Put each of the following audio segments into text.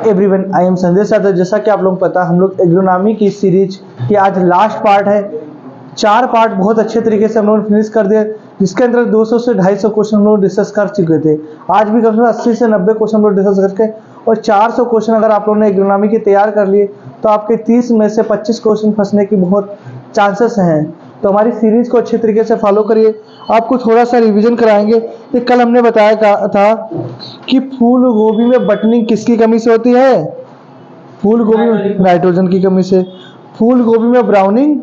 Everyone, I am Sanjay Sagar. जैसा कि आप लोगों को पता, हम लोग एग्रोनॉमी की सीरीज की आज लास्ट पार्ट है। 4 पार्ट बहुत अच्छे तरीके से हम लोगों ने फिनिश कर दिया, जिसके अंदर 200 से 250 क्वेश्चन हम लोग डिस्कस कर चुके थे। आज भी कम से कम 80 से 90 क्वेश्चन हम लोग डिस्कस करके, और 400 क्वेश्चन अगर आप लोगों ने एग्रोनॉमी के तैयार कर लिए तो आपके 30 में से 25 क्वेश्चन फंसने की बहुत चांसेस हैं। तो हमारी सीरीज को अच्छे तरीके से फॉलो करिए। आपको थोड़ा सा रिवीजन कराएंगे कि कल हमने बताया था कि फूल गोभी में बटनिंग किसकी कमी से होती है? फूल गोभी में नाइट्रोजन की कमी से। फूल गोभी में ब्राउनिंग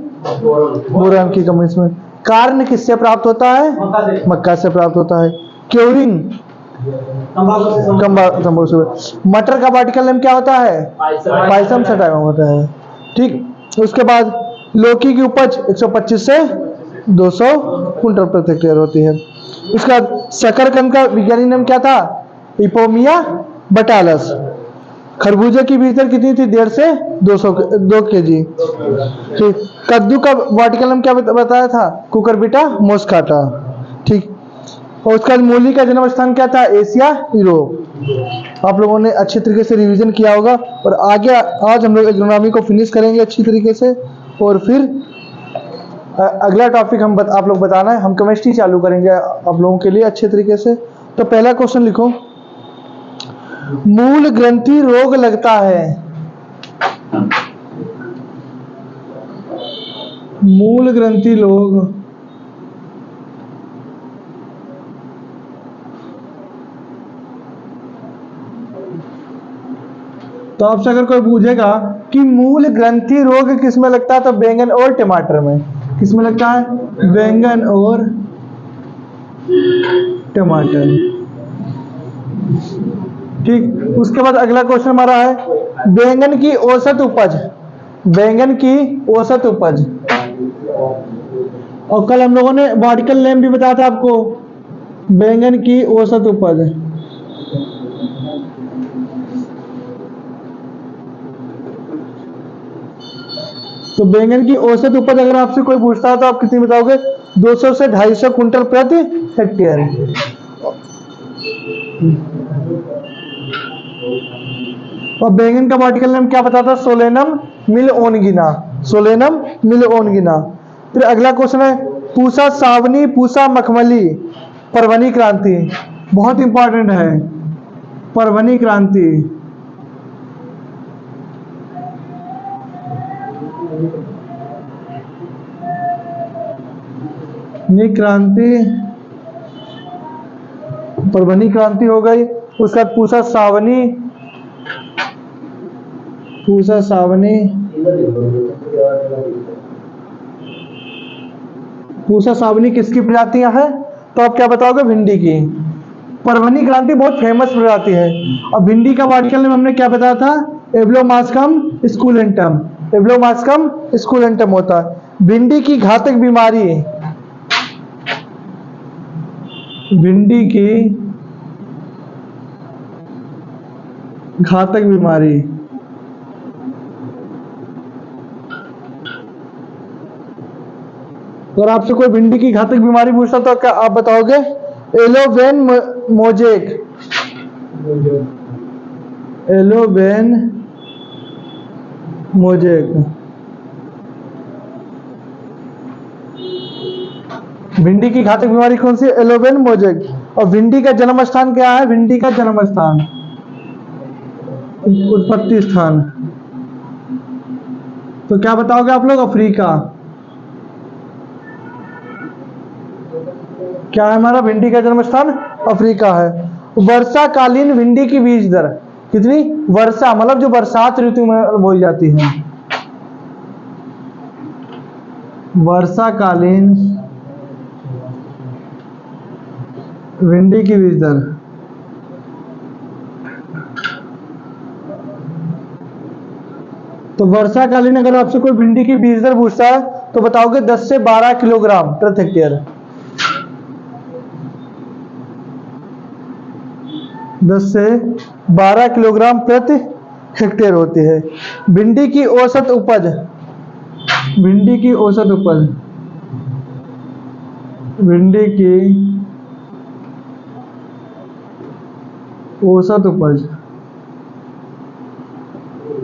बोरान की कमी से। कार्न किससे प्राप्त होता है? मक्का से प्राप्त होता है। क्योरिन तंबाकू से। मटर का पार्टिकल नेम क्या होता है? पाइसम से टाइम होता है। ठीक, उसके बाद लौकी की उपज 125 से 200 कुंटल प्रति हेक्टेयर होती है। उसके बाद शकरकंद का वैज्ञानिक नाम क्या था? इपोमिया बटालस। खरबूजे की बीज दर कितनी थी? 1.5 से 2 केजी। ठीक, कद्दू का वर्टिकल नाम क्या बताया था? कुकुरबिटा मोस्काटा। ठीक, और उसका मूली का जन्म स्थान क्या था? Asia, Europe. आप लोगों ने अच्छे तरीके से रिवीजन किया होगा, और आगे आज हम लोग एग्रोनॉमी को फिनिश करेंगे अच्छी तरीके से, और फिर अगला टॉपिक आप लोग बताना है। हम केमिस्ट्री चालू करेंगे आप लोगों के लिए अच्छे तरीके से। तो पहला क्वेश्चन लिखो, मूल ग्रंथि रोग लगता है। मूल ग्रंथि रोग तो आपसे अगर कोई पूछेगा कि मूल ग्रंथि रोग किस में लगता है, तो बैंगन और टमाटर में। किस में लगता है? बैंगन और टमाटर। ठीक, उसके बाद अगला क्वेश्चन हमारा है, बैंगन की औसत उपज। बैंगन की औसत उपज। और कल हम लोगों ने वर्टिकल नेम भी बताया था आपको, बैंगन की औसत उपज। तो बैंगन की औसत उपज अगर आपसे कोई पूछता है तो आप कितनी बताओगे? 200 से 250 कुंटल प्रति हेक्टेयर। और बैंगन का वर्टिकल नेम क्या बताता? सोलेनम मिलओनगिना। सोलेनम मिलओनगिना। फिर अगला क्वेश्चन है, पूसा सावनी पूसा मखमली परवनी क्रांति। बहुत इंपॉर्टेंट है परवनी क्रांति। क्रांति, परवनी क्रांति हो गई। उसका पूसा सावनी, पूसा सावनी, पूसा सावनी किसकी प्रजातियां हैं? तो आप क्या बताओगे? भिंडी की। परवनी क्रांति बहुत फेमस प्रजाति है। और भिंडी का वर्टिकल नेम हमने क्या बताया था? एब्लोमास्कम स्कुलेंटम। एब्लोमास्कम स्कुलेंटम होता है। भिंडी की घातक बीमारी, भिंडी की घातक बीमारी। अगर आपसे कोई भिंडी की घातक बीमारी पूछता तो क्या आप बताओगे? एलोवेन मोजेक। एलोवेन मोजेक। भिंडी की घातक बीमारी कौन सी? एलोवेन मोजेक। और भिंडी का जन्म स्थान क्या है? भिंडी का जन्म स्थान, उत्पत्ति स्थान, तो क्या बताओगे आप लोग? अफ्रीका। क्या है हमारा भिंडी का जन्म स्थान? अफ्रीका है। वर्षाकालीन भिंडी की बीज दर कितनी? वर्षा मतलब जो बरसात ऋतु में बोई जाती है। वर्षाकालीन भिंडी की बीज दर। तो वर्षाकालीन अगर आपसे कोई भिंडी की बीज दर पूछता है तो बताओगे 10 से 12 किलोग्राम प्रति हेक्टेयर। 10 से 12 किलोग्राम प्रति हेक्टेयर होती है। भिंडी की औसत उपज, भिंडी की औसत उपज, भिंडी की औसत उपज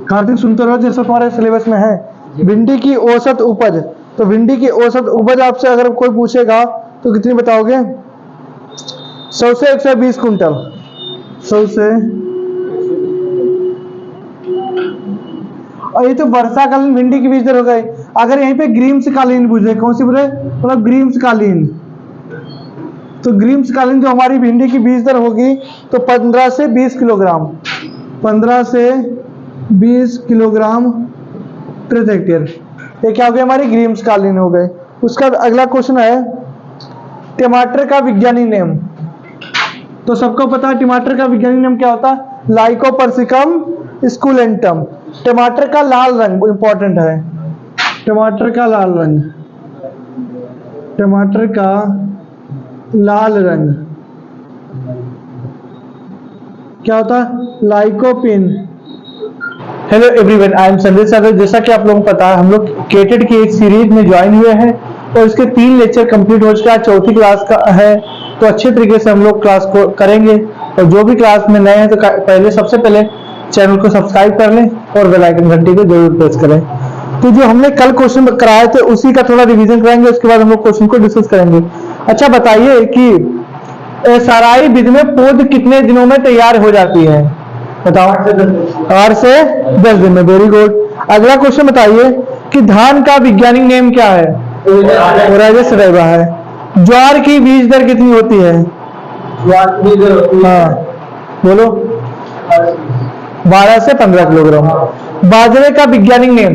कार्तिक सुनते रहो, जैसा तुम्हारे सिलेबस में है। भिंडी की औसत उपज, तो भिंडी की औसत उपज आपसे अगर कोई पूछेगा तो कितनी बताओगे? 100 से 120 कुंटल। 100 से, और ये तो वर्षाकालीन भिंडी की बीज दर हो गई। अगर यहीं पे ग्रीष्मकालीन पूछे, कौन सी बोले, मतलब ग्रीष्मकालीन, तो ग्रीष्मकालीन जो हमारी भिंडी की बीज दर होगी तो 15 से 20 किलोग्राम, 15 से 20 किलोग्राम प्रति हेक्टेयर। ये क्या हो गया, हमारी ग्रीष्मकालीन हो गए। उसका अगला क्वेश्चन है टमाटर का वैज्ञानिक नेम। तो सबको पता है टमाटर का वैज्ञानिक नाम क्या होता है? लाइकोपर्सिकम स्कुलेंटम। टमाटर का लाल रंग इंपॉर्टेंट है, टमाटर का लाल रंग, टमाटर का लाल रंग क्या होता है? Lycopene. Hello everyone, I am Sanjay Sagar. जैसा कि आप लोगों को पता है, हम लोग केटेड की एक सीरीज में ज्वाइन हुए हैं और इसके 3 लेक्चर कंप्लीट हो चुका है। चौथी क्लास का है, तो अच्छे तरीके से हम लोग क्लास को करेंगे। और जो भी क्लास में नए हैं तो पहले सबसे पहले चैनल को सब्सक्राइब कर लें और बेल आइकन घंटी को जरूर प्रेस करें। तो जो हमने कल क्वेश्चन कराए थे उसी का थोड़ा रिवीजन कराएंगे, उसके बाद हम लोग क्वेश्चन को डिस्कस करेंगे। अच्छा बताइए कि साराई विधि में पौध कितने दिनों में तैयार हो जाती है? बताओ। 8 से 10 दिन में। Very good. अगला क्वेश्चन बताइए कि धान का वैज्ञानिक नेम क्या है? ओराइजस सदैवा है। ज्वार की बीज दर कितनी होती है? हाँ बोलो। 12 से 15 किलोग्राम। बाजरे का वैज्ञानिक नेम?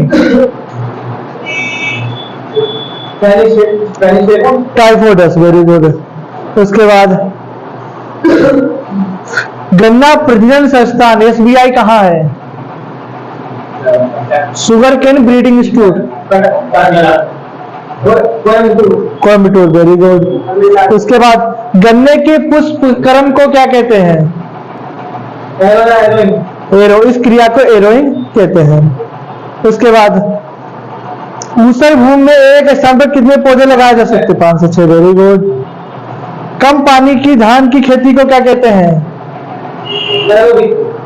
टाइफोइडस। Very good. उसके बाद गन्ना प्रजनन संस्थान SBI कहाँ है? Sugar cane breeding institute, Coimbatore. Very good. उसके बाद गन्ने के पुष्प क्रम को क्या कहते हैं? एरो। इस क्रिया को एरोइंग कहते हैं। उसके बाद ऊसर भूमि में एक स्थान पर कितने पौधे लगाए जा सकते? 5 से 6। Very good. कम पानी की धान की खेती को क्या कहते हैं?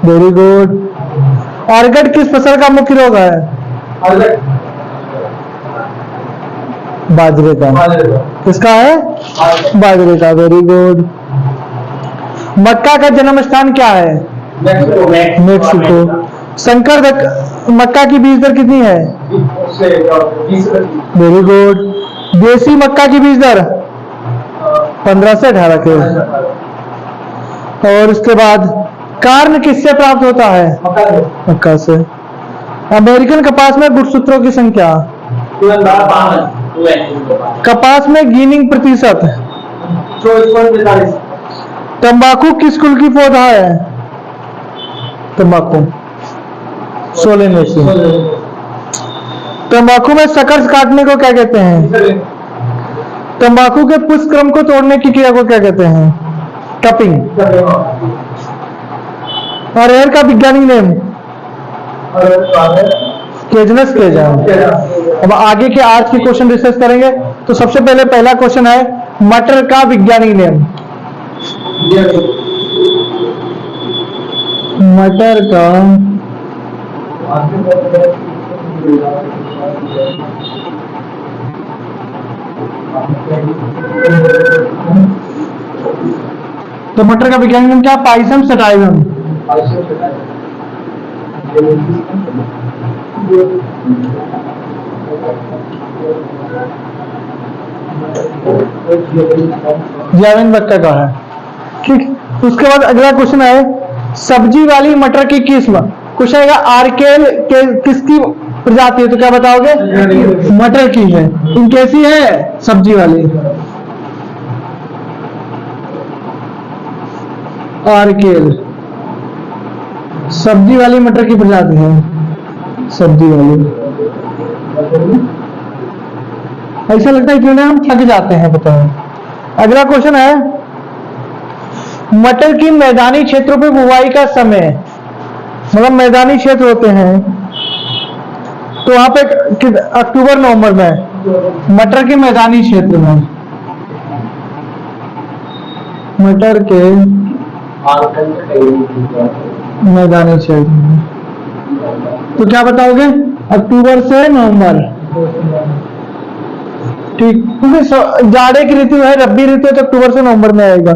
Very good. ऑर्गेड किस फसल का मुख्य रोग है? बाजरे का। किसका है? बाजरे का। Very good. मक्का का जन्म स्थान क्या है? मेक्सिको। संकर मक्का की बीज दर कितनी है? Very good. देसी मक्का की बीज दर 15 से 18 के। और उसके बाद कार्न किससे प्राप्त होता है? मक्का से। अमेरिकन कपास में गुणसूत्रों की संख्या? कपास में गिनिंग प्रतिशत? तंबाकू किस कुल की पौधा है? तंबाकू सोलेनेसी। तंबाकू में शकर्स काटने को क्या कहते हैं? तंबाकू के पुष्प क्रम को तोड़ने की क्रिया को क्या कहते हैं? कपिंग। और एयर का वैज्ञानिक नेम? केजनस केजन। अब आगे के आज के क्वेश्चन डिस्कस करेंगे। तो सबसे पहले पहला क्वेश्चन है मटर का वैज्ञानिक नेम। मटर का तो मटर का वैज्ञानिक नाम क्या? Pisum sativum. जैविन मटर का है। ठीक। उसके बाद अगला क्वेश्चन है सब्जी वाली मटर की किस्म। क्वेश्चन आएगा आर्केल के किसकी प्रजाति है? तो क्या बताओगे? मटर की है। इन कैसी है? सब्जी वाली। आर्केल सब्जी वाली मटर की प्रजाति है, सब्जी वाली। ऐसा लगता है क्यों ना हम थक जाते हैं, बताओ। अगला क्वेश्चन है मटर की मैदानी क्षेत्रों पर बुवाई का समय, मतलब मैदानी क्षेत्र होते हैं तो वहां पे अक्टूबर नवंबर में मटर के मैदानी क्षेत्र में, मटर के मैदानी क्षेत्र में तो क्या बताओगे? अक्टूबर से नवंबर। ठीक, क्योंकि जाड़े की ऋतु है, रबी ऋतु है, तो अक्टूबर से नवंबर में आएगा।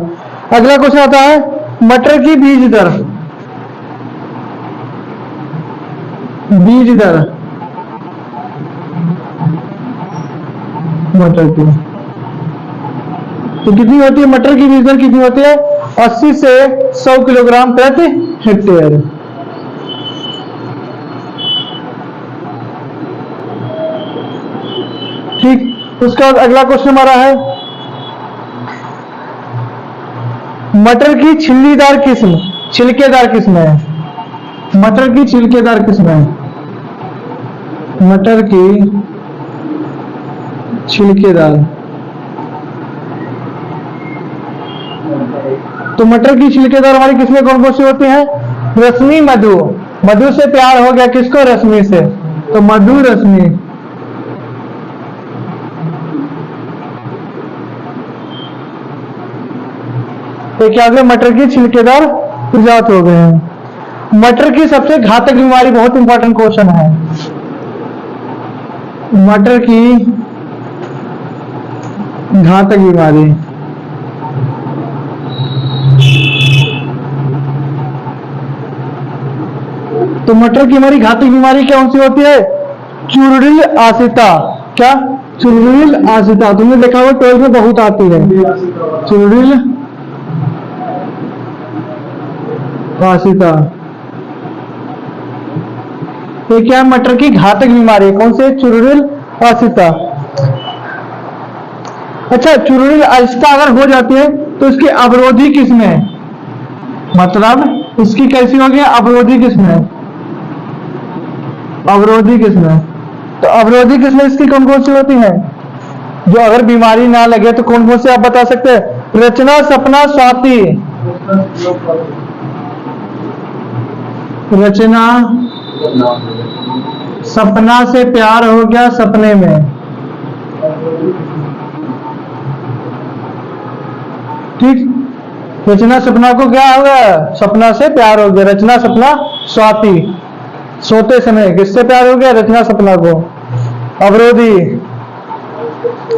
अगला क्वेश्चन आता है मटर की बीज दर। बीज दर मटर की तो कितनी होती है? मटर की बीज दर कितनी होती है? 80 से 100 किलोग्राम प्रति हेक्टेयर। ठीक, उसके बाद अगला क्वेश्चन हमारा है मटर की छिल्लीदार किस्म, छिलकेदार किस्म है। मटर की छिलकेदार किस्म है। मटर की छिलकेदार। तो मटर की छिलकेदार हमारी किस्में कौन कौन सी होती हैं? रश्मि, मधु। मधु से प्यार हो गया किसको? रश्मि से, तो मधु, रश्मि। तो क्या हो गया? मटर की छिलकेदार प्रजाति हो गए हैं। मटर की सबसे घातक बीमारी, बहुत इंपॉर्टेंट क्वेश्चन है। मटर की घातक बीमारी, तो मटर की हमारी घातक बीमारी कौन सी होती है? चुरुडिल आसिता। क्या? चुरुडिल आसिता। तुमने देखा होगा 12th में बहुत आती है, चुरुडिल आसिता। ये क्या? मटर की घातक बीमारी। कौन से? चुरुडिल आसिता। अच्छा, चुरुडिल आसिता अगर हो जाती है तो इसकी अवरोधी किस्में है, मतलब इसकी कैसी होगी? अवरोधी किस्में। अवरोधी किस्में। तो अवरोधी किस्में इसकी कौन कौन सी होती हैं? जो अगर बीमारी ना लगे तो कौन कौन से आप बता सकते हैं? रचना, सपना, स्वाति। रचना, सपना से प्यार हो गया सपने में। ठीक, रचना सपना को क्या हो गया? सपना से प्यार हो गया। रचना, सपना, स्वाति। सोते समय किससे प्यार हो गया? रचना सपना को। अवरोधी।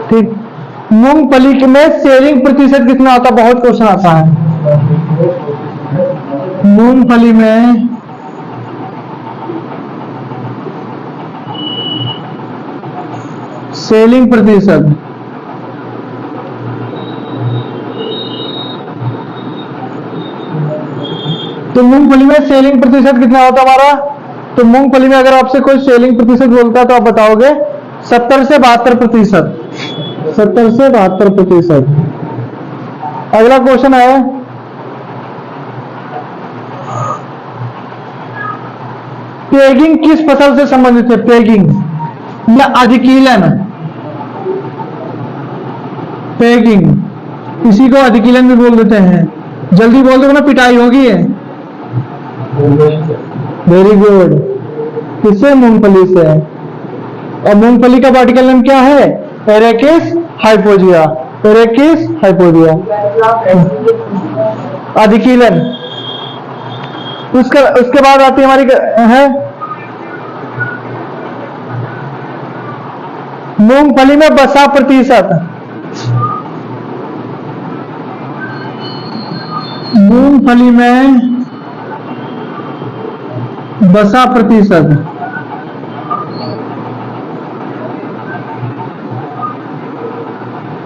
ठीक, मूंगफली में सेलिंग प्रतिशत कितना आता? बहुत क्वेश्चन आता है। मूंगफली में सेलिंग प्रतिशत, तो मूंगफली में सेलिंग प्रतिशत कितना होता हमारा? तो मूंगफली में अगर आपसे कोई सेलिंग प्रतिशत बोलता है तो आप बताओगे 70 से 72%। 70 से 72%। अगला क्वेश्चन है पेगिंग किस फसल से संबंधित है? पेगिंग या अधिकीलन। पेगिंग, इसी को अधिकीलन भी बोल देते हैं। जल्दी बोल दो ना, पिटाई होगी है। वेरी गुड, किससे? मूंगफली से। और मूंगफली का वर्टिकल नेम क्या है? एरेकिस हाइपोजिया। एरेकिस हाइपोजिया। अधिकीलन। उसके बाद आती है हमारी है मूंगफली में बसा प्रतिशत। मूंगफली में बसा प्रतिशत।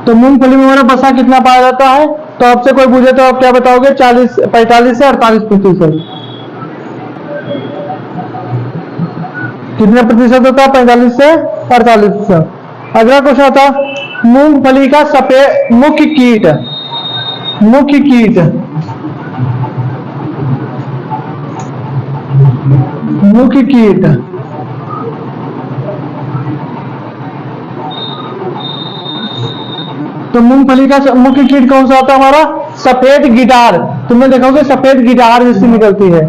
तो मूंगफली में हमारा बसा कितना पाया जाता है? तो आपसे कोई पूछे तो आप क्या बताओगे? 45 से 48%। कितने प्रतिशत होता है? 45 से 48%। अगला क्वेश्चन आता है मूंगफली का सफेद मुख्य कीट। मुख्य कीट, मुख्य कीट। तो मूंगफली का मुख्य कीट कौन सा होता है हमारा? सफेद गिटार। तुमने देखा होगा सफेद गिटार जिससे निकलती है।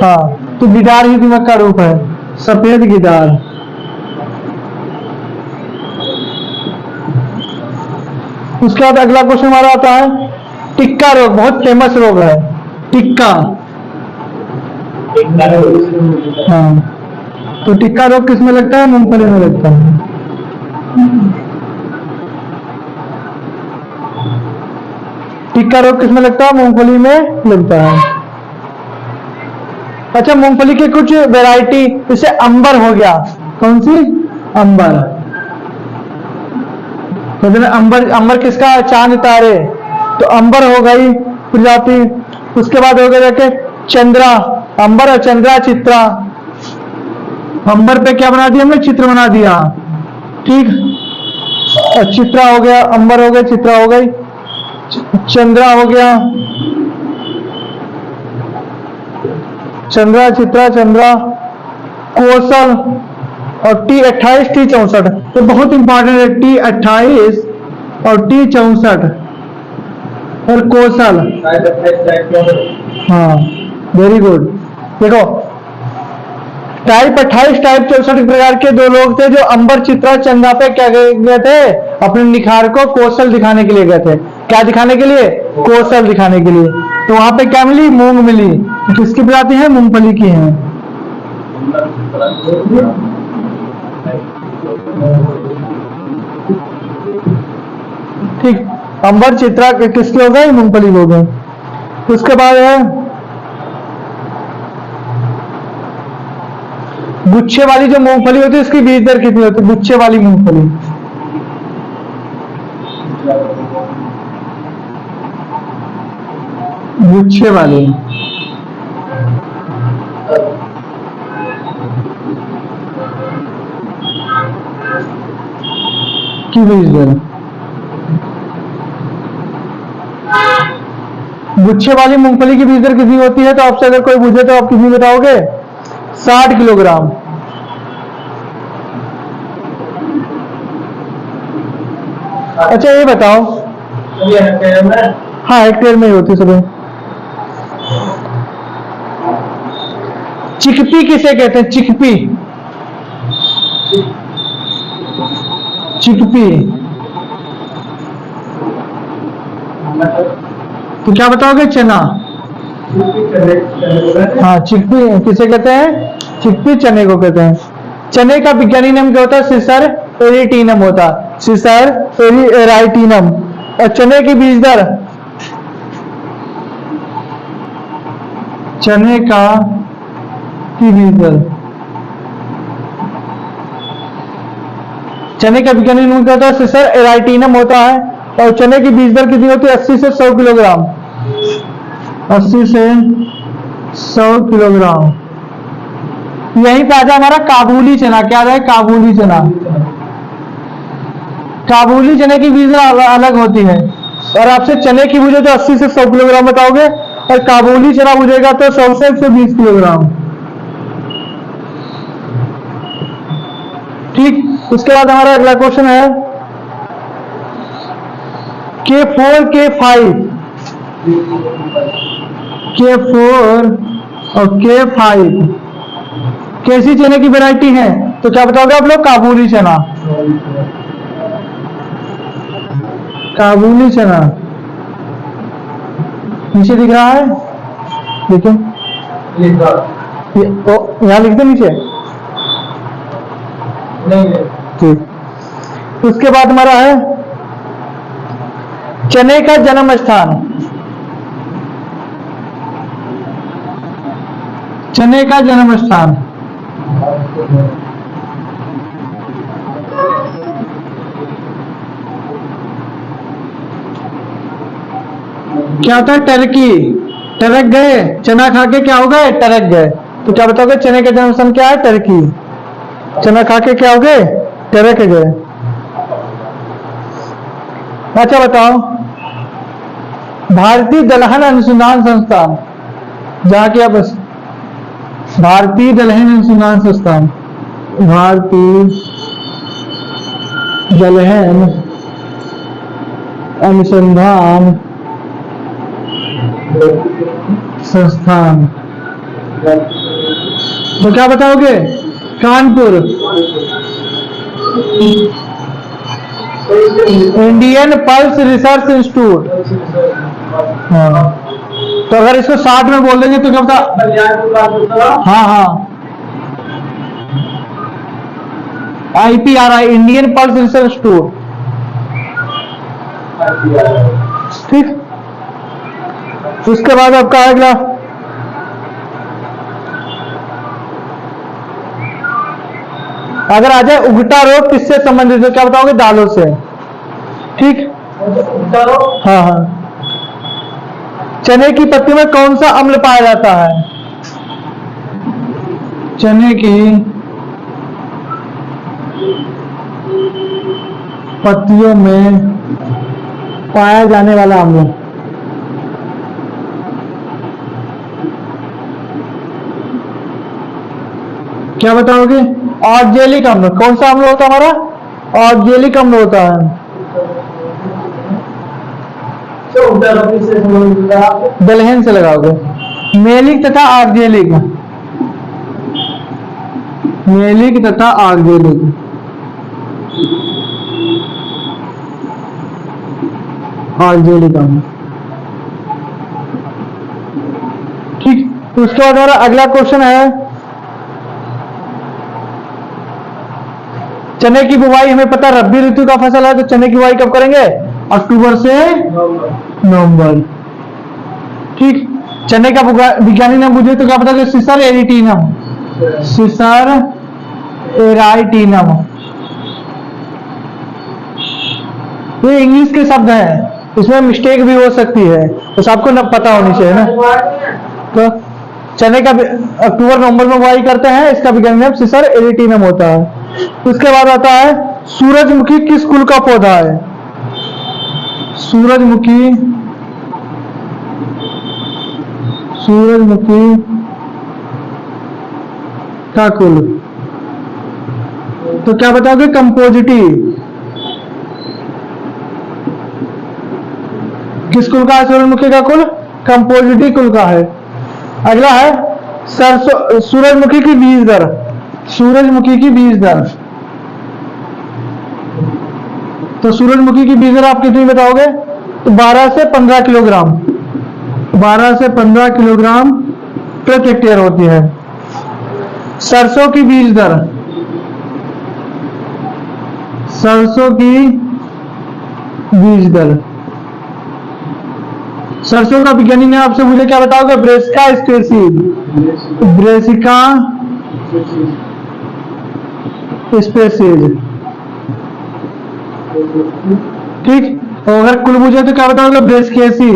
हाँ, तो गिटार ही दिमाग का रूप है, सफेद गिटार। उसके बाद अगला क्वेश्चन हमारा आता है टिक्का रोग। बहुत फेमस रोग है टिक्का। हाँ, तो टिक्का रोग किस में लगता है? मूंगफली में लगता है। टिक्का रोग किस में लगता है? मूंगफली में लगता है। अच्छा, मूंगफली के कुछ वैरायटी, जैसे अंबर हो गया। कौन सी? अंबर। तो अंबर, अंबर किसका? चांद तारे। तो अंबर हो गई प्रजाति। उसके बाद हो गया जाके चंद्रा, अंबर और चंद्रा चित्रा। अंबर पे क्या बना दिया हमने? चित्र बना दिया। ठीक, और चित्रा हो गया, अंबर हो गया, चित्रा हो गई, चंद्रा हो गया, चंद्रा, चित्रा, चंद्रा, कौशल और T28 T64। तो बहुत इंपॉर्टेंट है T28 और T64 और कौशल। हाँ, वेरी गुड। देखो, टाइप 28 टाइप 64 प्रकार के दो लोग थे जो अंबर चित्रा चंद्रा पे क्या गए थे? अपने निखार को कौशल दिखाने के लिए गए थे। क्या दिखाने के लिए? कौशल दिखाने के लिए। तो वहां पे क्या मिली? मूंग मिली। तो किसकी प्रजाति है? मूंगफली की है। ठीक, अंबर चित्रा किसके हो गए? मूंगफली हो गए। उसके बाद है गुच्छे वाली जो मूंगफली होती है उसकी बीज दर कितनी होती है? गुच्छे वाली मूंगफली, गुच्छे वाली की बीज दर, गुच्छे वाली मूंगफली की बीज दर कितनी होती है? तो आपसे अगर कोई पूछे तो आप कितनी बताओगे? 60 किलोग्राम। अच्छा, ये बताओ, हाँ हेक्टेयर में ही होती सब। चिकपी किसे कहते हैं? Chickpea, chickpea. तो क्या बताओगे? चना। हाँ, चिकपी किसे कहते हैं? चिकपी चने को कहते हैं। चने का वैज्ञानिक नाम क्या होता है? सिसर एरिटीनम होता है, सिसर एराइटिनम। और चने की बीज दर, चने का की बीज दर, चने का वैज्ञानिक नाम क्या होता है? सिसर एराइटिनम होता है। और चने की बीज दर कितनी होती है? 80 से 100 किलोग्राम। 80 से 100 किलोग्राम। यहीं पे आता हमारा काबुली चना। क्या है? काबुली चना। काबुली चने की बीज दर अलग होती है। और आपसे चने की पूछे तो 80 से 100 किलोग्राम बताओगे, और काबुली चना पूछेगा तो 100 से 120 किलोग्राम। ठीक, उसके बाद हमारा अगला क्वेश्चन है K4 K5, K4 और K5 कैसी चने की वैरायटी है? तो क्या बताओगे आप लोग? काबुली चना। काबुली चना नीचे दिख रहा है, देखो यहाँ लिख दो नीचे। ठीक, उसके बाद हमारा है चने का जन्म स्थान। चने का जन्म स्थान क्या होता है? टर्की। टरक गए, चना खा के क्या हो गए? टरक गए। तो क्या बताओगे? चने का जन्म स्थान क्या है? टर्की। चना खा के क्या हो गए? टरक गए। अच्छा बताओ, भारतीय दलहन अनुसंधान संस्थान, जहां की आप भारतीय दलहन अनुसंधान संस्थान, भारतीय दलहन अनुसंधान संस्थान, तो क्या बताओगे? Kanpur. Indian pulse research institute. हाँ, तो अगर इसको 60 में बोल देंगे तो क्या बता? हाँ हाँ, IPRI, Indian pulse research tour. ठीक, उसके बाद आपका अगला अगर आ जाए उगटा रोग किससे संबंधित है, क्या बताओगे? दालों से। ठीक, हाँ हाँ। चने की पत्ती में कौन सा अम्ल पाया जाता है? चने की पत्तियों में पाया जाने वाला अम्ल, क्या बताओगे? ऑक्जेलिक अम्ल। कौन सा अम्ल होता है हमारा? ऑक्जेलिक अम्ल होता है। दलहन से लगाओगे। मेलिक तथा ऑक्जेलिक, मेलिक तथा ऑक्जेलिक। ऑक्जेलिक अम्ल। ठीक, तो उसके बाद हमारा अगला क्वेश्चन है, चने की बुवाई हमें पता रबी ऋतु का फसल है, तो चने की बुवाई कब करेंगे? अक्टूबर से नवंबर। ठीक, चने का वैज्ञानिक नाम पूछे तो क्या पता? सिसर एरिटीनम, सिसर एराइटीनम। ये इंग्लिश के शब्द हैं, इसमें मिस्टेक भी हो सकती है, तो आपको न पता होनी चाहिए ना। तो चने का अक्टूबर नवंबर में बुआई करते हैं, इसका वैज्ञानिक नाम सिसर एरिटीनम होता है। उसके बाद आता है सूरजमुखी किस कुल का पौधा है? सूरजमुखी, सूरजमुखी का कुल, तो क्या बताओगे? कंपोजिटी। किस कुल का है सूरजमुखी का कुल? कंपोजिटी कुल का है। अगला है सरसों, सूरजमुखी की बीज दर, सूरजमुखी की बीज दर। तो सूरजमुखी की बीज दर आप कितनी बताओगे? तो 12 से 15 किलोग्राम, 12 से 15 किलोग्राम प्रति हेक्टेयर होती है। सरसों की बीज दर, सरसों की बीज दर, सरसों का वैज्ञानिक नाम आपसे मुझे क्या बताओगे? Brassica species, Brassica species. ठीक, और अगर कुल पूछे तो क्या बताओगे? ब्रेसकेसी,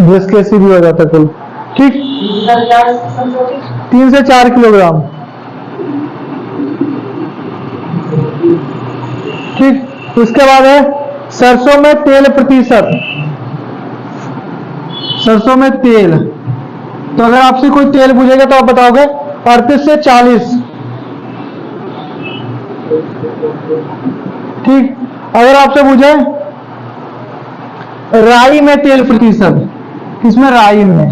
ब्रेसकेसी भी हो जाता है कुल। ठीक, 3 से 4 किलोग्राम। ठीक, उसके बाद है सरसों में तेल प्रतिशत, सरसों में तेल। तो अगर आपसे कोई तेल पूछेगा तो आप बताओगे 38 से 40। ठीक, अगर आपसे पूछे राई में तेल प्रतिशत, किसमें? राई में।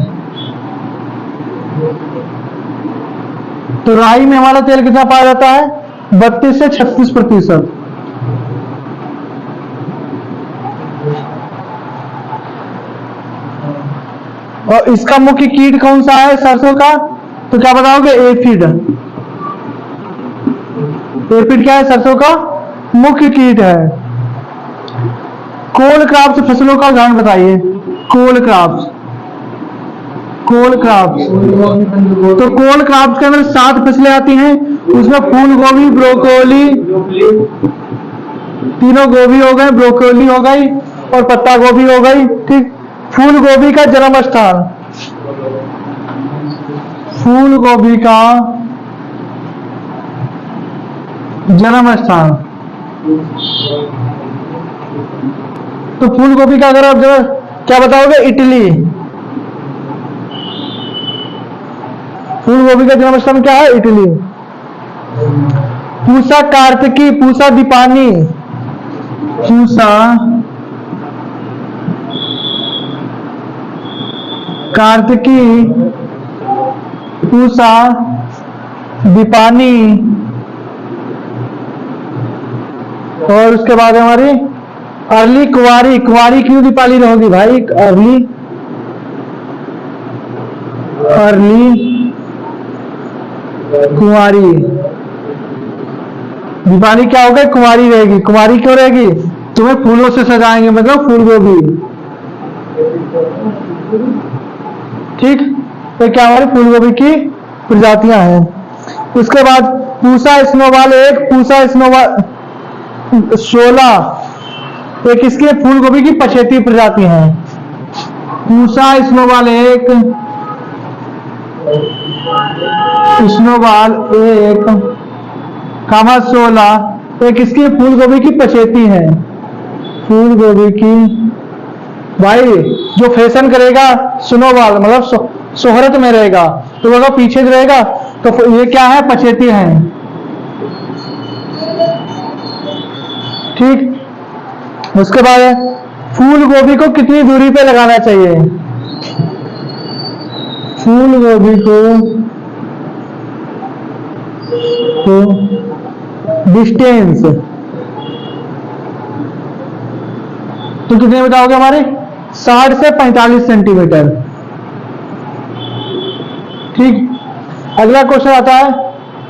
तो राई में हमारा तेल कितना पाया जाता है? 32 से 36%। और इसका मुख्य कीट कौन सा है सरसों का? तो क्या बताओगे? एफिड। एफिड क्या है? सरसों का मुख्य कीट है। कोल क्रॉप्स फसलों का उदाहरण बताइए। कोल क्रॉप्स, कोल क्रॉप्स। तो कोल क्रॉप्स के अंदर 7 फसलें आती हैं, उसमें फूल गोभी, ब्रोकोली, तीनों गोभी हो गए, ब्रोकोली हो गई और पत्ता गोभी हो गई। ठीक, फूल गोभी का जन्म स्थान, फूल गोभी का जन्म स्थान। तो फूल गोभी का अगर आप क्या बताओगे? इटली। फूल गोभी का जन्म स्थान क्या है? इटली। पूसा कार्तिकी, पूसा दीपानी, पूसा कार्तिकी, पूसा दीपानी, और उसके बाद हमारी अर्ली कुंवारी। कुंवारी क्यों दीपाली रहोगी भाई? अर्ली, अर्ली कुंवारी। दीपाली क्या होगा, कुंवारी रहेगी। कुंवारी क्यों रहेगी, तुम्हें फूलों से सजाएंगे, मतलब फूल गोभी। ठीक, तो क्या हमारी फूल गोभी की प्रजातियां हैं। उसके बाद पूसा स्नोबॉल 1, पूसा स्नोबॉल 16, एक इसके फूल गोभी की पछेती प्रजाति हैं। पूसा स्नोबॉल 1, स्नोबॉल 1, 16, एक इसकी फूल गोभी की पछेती है। फूल गोभी की, भाई जो फैशन करेगा स्नोबॉल मतलब शोहरत में रहेगा, तो वो अगर पीछे रहेगा तो ये क्या है, पछेती है। ठीक, उसके बाद फूल गोभी को कितनी दूरी पे लगाना चाहिए, फूल गोभी को डिस्टेंस तो कितने बताओगे हमारे, 60 से 45 सेंटीमीटर। ठीक, अगला क्वेश्चन आता है,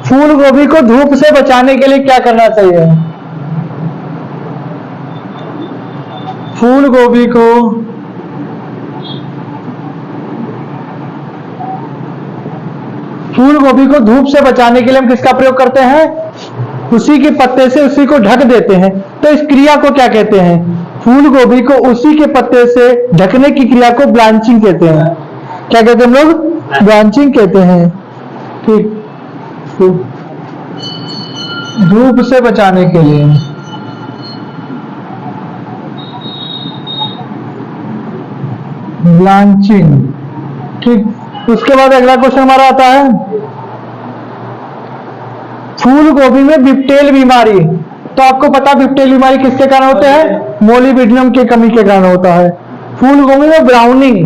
फूल गोभी को धूप से बचाने के लिए क्या करना चाहिए। फूल गोभी को धूप से बचाने के लिए हम किसका प्रयोग करते हैं, उसी के पत्ते से उसी को ढक देते हैं। तो इस क्रिया को क्या कहते हैं, फूल गोभी को उसी के पत्ते से ढकने की क्रिया को ब्लांचिंग कहते हैं। क्या कहते हैं हम लोग, ब्लांचिंग कहते हैं। ठीक, धूप से बचाने के लिए ब्लांचिंग। ठीक, उसके बाद अगला क्वेश्चन हमारा आता है, फूल गोभी में बिप्टेल बीमारी। तो आपको पता बिप्टेल बीमारी किसके कारण होते हैं, मोलिब्डेनम की कमी के कारण होता है। फूल गोभी में ब्राउनिंग,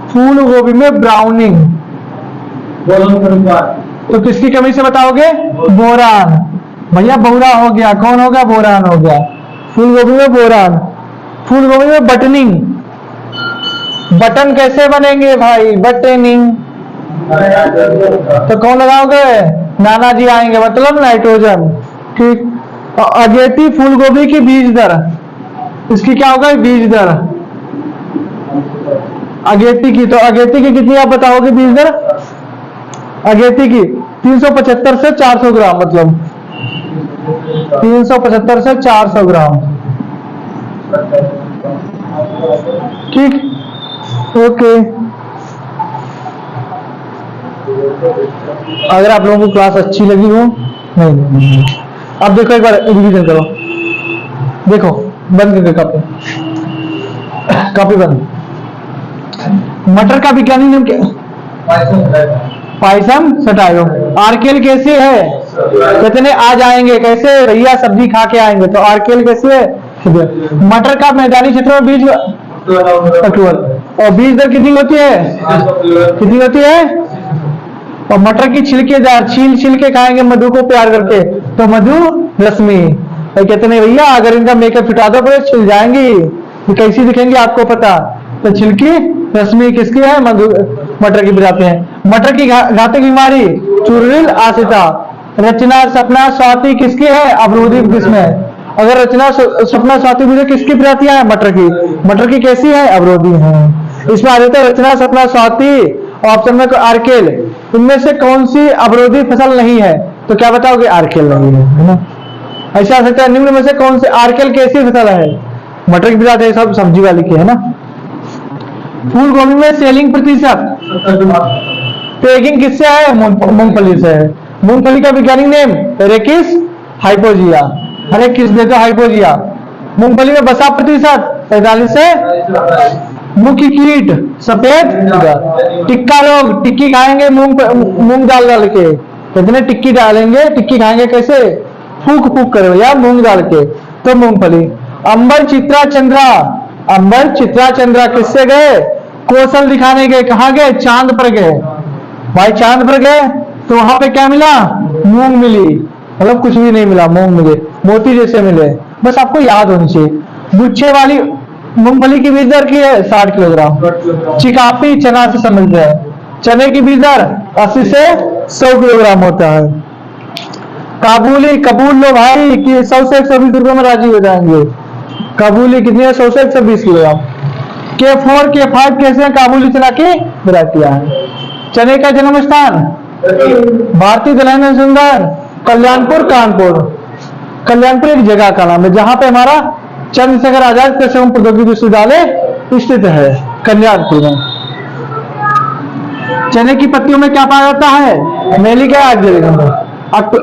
फूल गोभी में ब्राउनिंग तो किसकी कमी से बताओगे, बोरान। भैया बोरा हो गया, कौन होगा, बोरान हो गया। फूल गोभी में बोरान। फूल गोभी में बटनिंग, बटन कैसे बनेंगे भाई, बटनिंग तो कौन लगाओगे, नाना जी आएंगे, मतलब नाइट्रोजन। ठीक, और अगेती फूल गोभी की बीज दर, इसकी क्या होगा, बीज दर अगेती की। तो अगेती की कितनी आप बताओगे बीज दर, अगेती की 375 से 400 ग्राम, मतलब 375 से 400 ग्राम। ठीक, ओके। अगर आप लोगों को क्लास अच्छी लगी हो, नहीं, अब देखो एक बार रिवीजन करो, देखो बंद करके कॉपी बंद। मटर का वैज्ञानिक नाम क्या, पाइसम सटायो। आर्केल कैसे है, कितने आ जाएंगे, कैसे भैया सब्जी खा के आएंगे, तो आर्केल कैसे है। मटर का मैदानी क्षेत्र में बीज और बीज दर कितनी होती है, कितनी होती है। और मटर की छिलकेदार, छील के खाएंगे मधु को प्यार करके, तो मधु रश्मि। कहते नहीं भैया अगर इनका मेकअप फिटा दो तो छिल जाएंगी, तो कैसी दिखेंगी आपको पता, तो छिलकी रश्मि किसकी है, मधु, मटर की प्रजाति है। मटर की घातक बीमारी चुरिल आसिता। रचना सपना स्वाति किसकी है, अवरोधी किस्म है। अगर रचना सपना स्वाति भी किसकी प्रजातियां है, मटर की कैसी है, अवरोधी है। इसमें आ जाता है रचना सपना स्वाति, ऑप्शन में आर्केल। इनमें से कौन सी अवरोधी फसल नहीं है, तो क्या बताओगे, आर्केल नहीं है ना। ऐसा आ सकता है निम्न में से कौन से, आर्केल कैसी फसल है, मटर की प्रजाति सब सब्जी वाली की है ना। फूल गोभी में सेलिंग प्रतिशत, पैगिंग किससे है, मूंगफली से है। मूंगफली का वैज्ञानिक नेम एरेकिस हाइपोजिया, अरे किस देता हाइपोजिया। मूंगफली में बसा प्रतिशत 45 से। मुख्य कीट सफेद टिक्का रोग, टिक्की खाएंगे मूंग दाल डाल के, कितने टिक्की डालेंगे, टिक्की खाएंगे कैसे, फूक कर या मूंग डाल के, तो मूंगफली। अंबर चित्रा चंद्रा, अंबर चित्रा चंद्रा किससे गए, कौशल दिखाने गए, कहाँ गए, चांद पर गए। भाई चांद पर गए तो वहां पे क्या मिला, मूंग मिली, मतलब कुछ भी नहीं मिला, मूंग मिले, मोती जैसे मिले, बस आपको याद होनी चाहिए। गुच्छे वाली मूंगफली की बीज दर की है 60 किलोग्राम। चिकापी चना से समझते हैं, चने की बीज दर 80 से 100 किलोग्राम होता है। काबुली, कबूल लो भाई कि 100 से 120 रुपए में राजी हो जाएंगे। काबुली कितनी है? 100 से 120 किलोग्राम। K4 K5 कैसे हैं? काबुली चना की वैरायटियां हैं। चने का जन्म स्थान भारतीय दलहन अनुसंधान कल्याणपुर कानपुर। कल्याणपुर एक जगह का नाम है जहां पे हमारा चंद्रशेखर आजाद कृषि एवं प्रौद्योगिकी विश्वविद्यालय स्थित है, कल्याणपुर में। चने की पत्तियों में क्या पाया जाता है? मेली का आज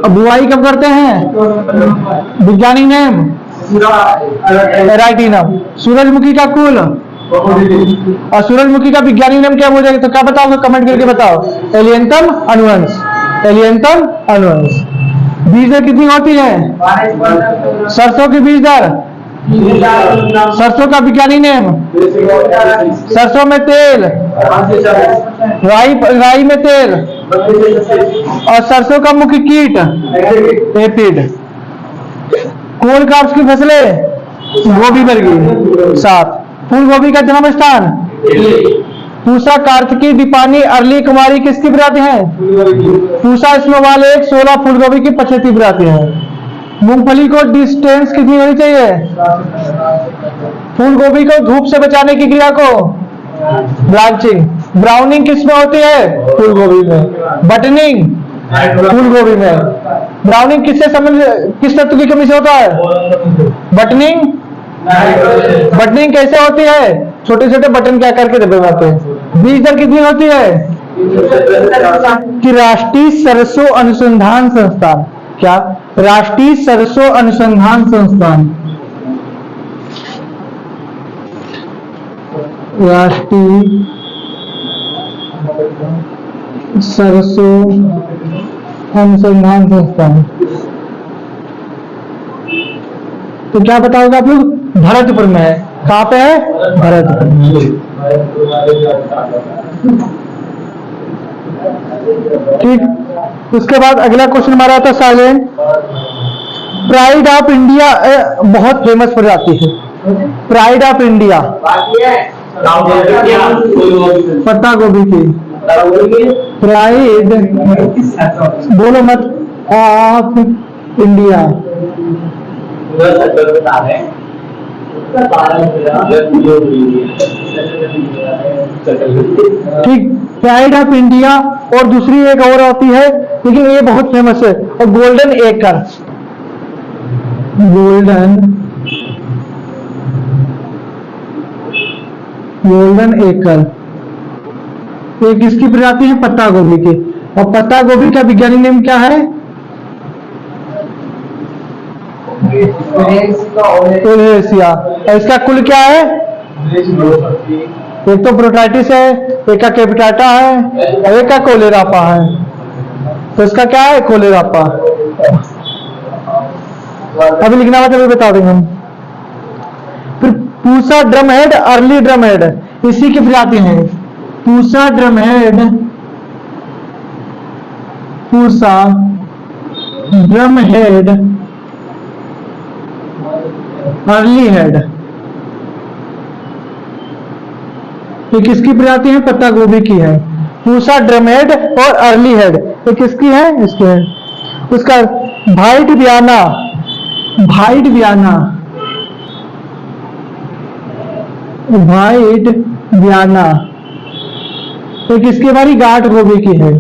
बुआई कब करते हैं? वैज्ञानिक नेम वैरायटी नाम। सूरजमुखी का कुल और सूरजमुखी का वैज्ञानिक नाम क्या हो जाएगा? तो क्या बताओगे? कमेंट करके बताओ। एलियंथम अनुवंश, एलियंथम अनुवंश। बीज दर कितनी होती है? सरसों की बीज दर, सरसों का वैज्ञानिक नेम, सरसों में तेल, राई में तेल, और सरसों का मुख्य कीट एपिड। कौन कार्ब्स की फसलें? गोभी वर्गीय। 7। फूल गोभी का जन्म स्थान पूसा, कार्तिकी, दीपानी, अरली, कुमारी किसकी प्रजाति है? पूसा स्नोबॉल एक 16 फूल गोभी की 75 प्रजाति है। मूंगफली को डिस्टेंस कितनी होनी चाहिए? फूल गोभी को धूप से बचाने की क्रिया को ब्रांचिंग। ब्राउनिंग किस में होती है? फूल गोभी में। बटनिंग फूल गोभी में। ब्राउनिंग किससे संबंधित, किस तत्व की कमी से होता है? बटनिंग। बटनिंग कैसे होती है? छोटे छोटे बटन क्या करके दबे जाते हैं। बीज दर कितनी होती है? कि राष्ट्रीय सरसों अनुसंधान संस्थान, क्या? राष्ट्रीय सरसों अनुसंधान संस्थान, राष्ट्रीय सरसों अनुसंधान संस्थान। तो क्या बताओगे आप लोग? भरतपुर में है। कहाँ पे है? भरतपुर में। ठीक। उसके बाद अगला क्वेश्चन हमारा आता है साइलेंट। प्राइड ऑफ इंडिया बहुत फेमस प्रजाति है। प्राइड ऑफ इंडिया पत्ता गोभी की। प्राइड बोलो मत, ऑफ इंडिया। ठीक। प्राइड ऑफ इंडिया और दूसरी एक और आती है लेकिन ये बहुत फेमस है, और गोल्डन एकर। गोल्डन एकर ये किसकी प्रजाति है? पत्ता गोभी की। और पत्ता गोभी का वैज्ञानिक नाम क्या है? ओलेसिया। और इसका कुल क्या है? एक तो प्रोटाइटिस है, एक का कैपिटाटा है, और एक का कोलेरापा है। तो इसका क्या है? कोलेरापा। अभी लिखना बात अभी बता देंगे हम। फिर Pusa drum head, early drum head इसी की प्रजाति है। Pusa drum head, Pusa drum head, early head, ये किसकी प्रजाति है? पत्ता गोभी की है। पूसा ड्रम हेड और अर्ली हेड ये किसकी है? इसकी है। उसका भाइट बियाना, भाइट बियाना, भाइट बियाना ये किसकी हमारी? गांठ गोभी की है।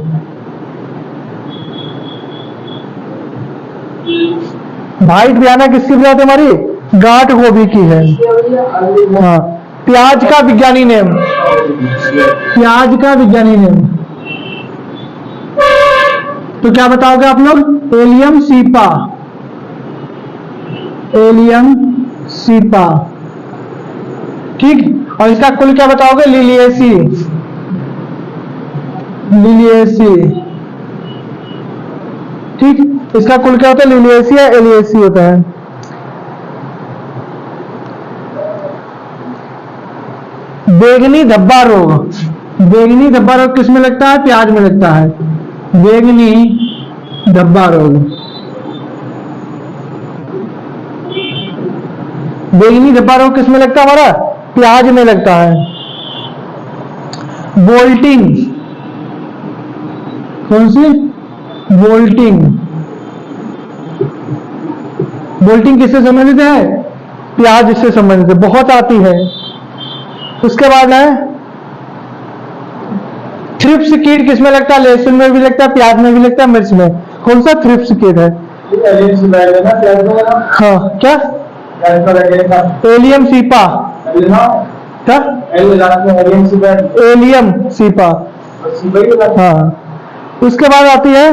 भाइट बियाना किसकी प्रजाति हमारी? गांठ गोभी की है। हाँ। प्याज का विज्ञानी नेम, प्याज का विज्ञानी नेम तो क्या बताओगे आप लोग? Allium cepa, allium cepa. ठीक। और इसका कुल क्या बताओगे? Liliaceae, Liliaceae. ठीक। इसका कुल क्या होता है? लिलिएसी या एलिएसी होता है। बेगनी धब्बा रोग, बेगनी धब्बा रोग किस में लगता है? प्याज में लगता है। बेगनी धब्बा रोग, बेगनी धब्बा रोग किस में लगता है? हमारा प्याज में लगता है। बोल्टिंग, कौन सी? बोल्टिंग, बोल्टिंग किससे संबंधित है? प्याज से संबंधित है, बहुत आती है। उसके बाद है थ्रिप्स कीट, किसमें लगता है? लहसुन में भी लगता है, प्याज में भी लगता है, मिर्च में। कौन सा थ्रिप्स कीट है? हाँ, क्या? Allium cepa. क्या? Allium cepa. हाँ। उसके बाद आती है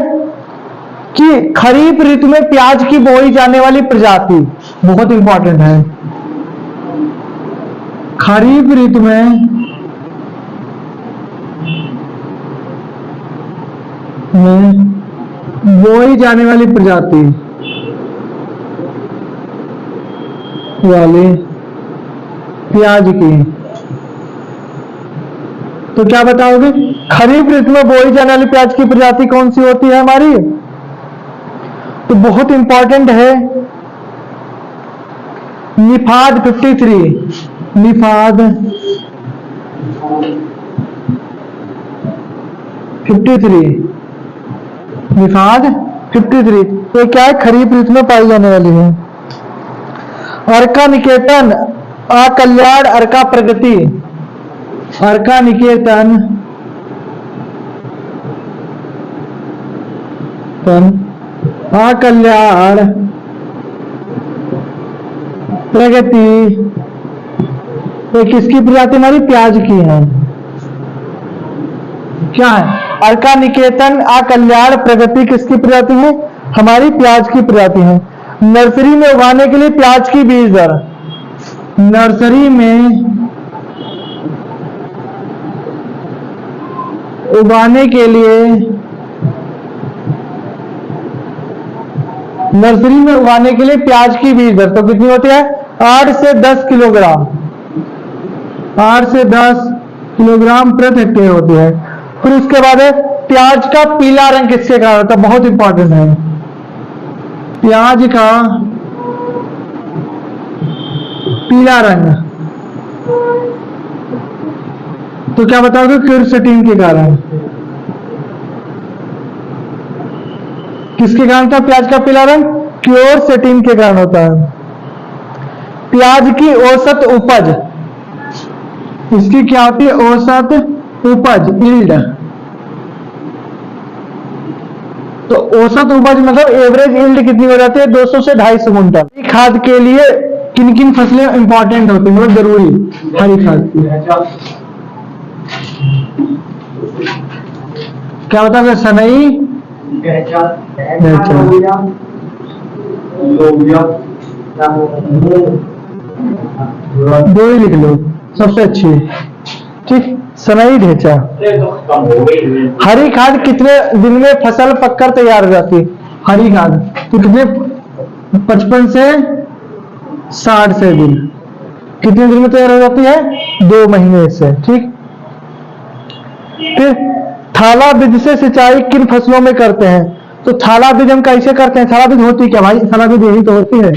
कि खरीफ ऋतु में प्याज की बोई जाने वाली प्रजाति, बहुत इंपॉर्टेंट है। खरीफ ऋतु में बोई जाने वाली प्रजाति वाली प्याज की, तो क्या बताओगे? खरीफ ऋतु में बोई जाने वाली प्याज की प्रजाति कौन सी होती है हमारी? तो बहुत इंपॉर्टेंट है निफाद 53। निफाद 53, निफाद 53, तो क्या है? खरीफ ऋतु में पाई जाने वाली है। अर्का निकेतन, अकल्याण, अर्का प्रगति। अर्का निकेतन, अकल्याण, प्रगति, ये किसकी प्रजाति? हमारी प्याज की है। क्या है? अर्का निकेतन, अकल्याण, प्रगति किसकी प्रजाति है? हमारी प्याज की प्रजाति है। नर्सरी में उगाने के लिए प्याज की बीज दर, नर्सरी में उगाने के लिए, नर्सरी में उगाने के लिए प्याज की बीज दर तो कितनी होती है? 8 से 10 किलोग्राम, 8 से 10 किलोग्राम प्रति हेक्टेयर होती है। फिर उसके बाद है प्याज का पीला रंग किसके कारण होता है? बहुत इंपॉर्टेंट है। प्याज का पीला रंग, तो क्या बताओगे? क्यूरसेटिन के कारण। किसके कारण था प्याज का पीला रंग? क्यूरसेटिन के कारण होता है। प्याज की औसत उपज, इसकी क्या होती है? औसत उपज, यील्ड। तो औसत उपज मतलब एवरेज यील्ड कितनी हो जाती है? 200 से 250 कुंटल। खाद के लिए किन किन फसलें इंपॉर्टेंट होती है, मतलब जरूरी? हरी खाद की क्या बताओगे? सनई, दो ही लिख लो, सबसे अच्छी। ठीक, सनई, ढेंचा। हरी खाद कितने दिन में फसल पककर तैयार हो जाती है? हरी खाद तो कितने? 55 से 60 से दिन। कितने दिन में तैयार हो जाती है? 2 महीने से। ठीक, फिर थाला बीज से सिंचाई किन फसलों में करते हैं? तो थाला बीज हम कैसे करते हैं? थाला बीज होती क्या भाई? थाला बीज यही तो होती है,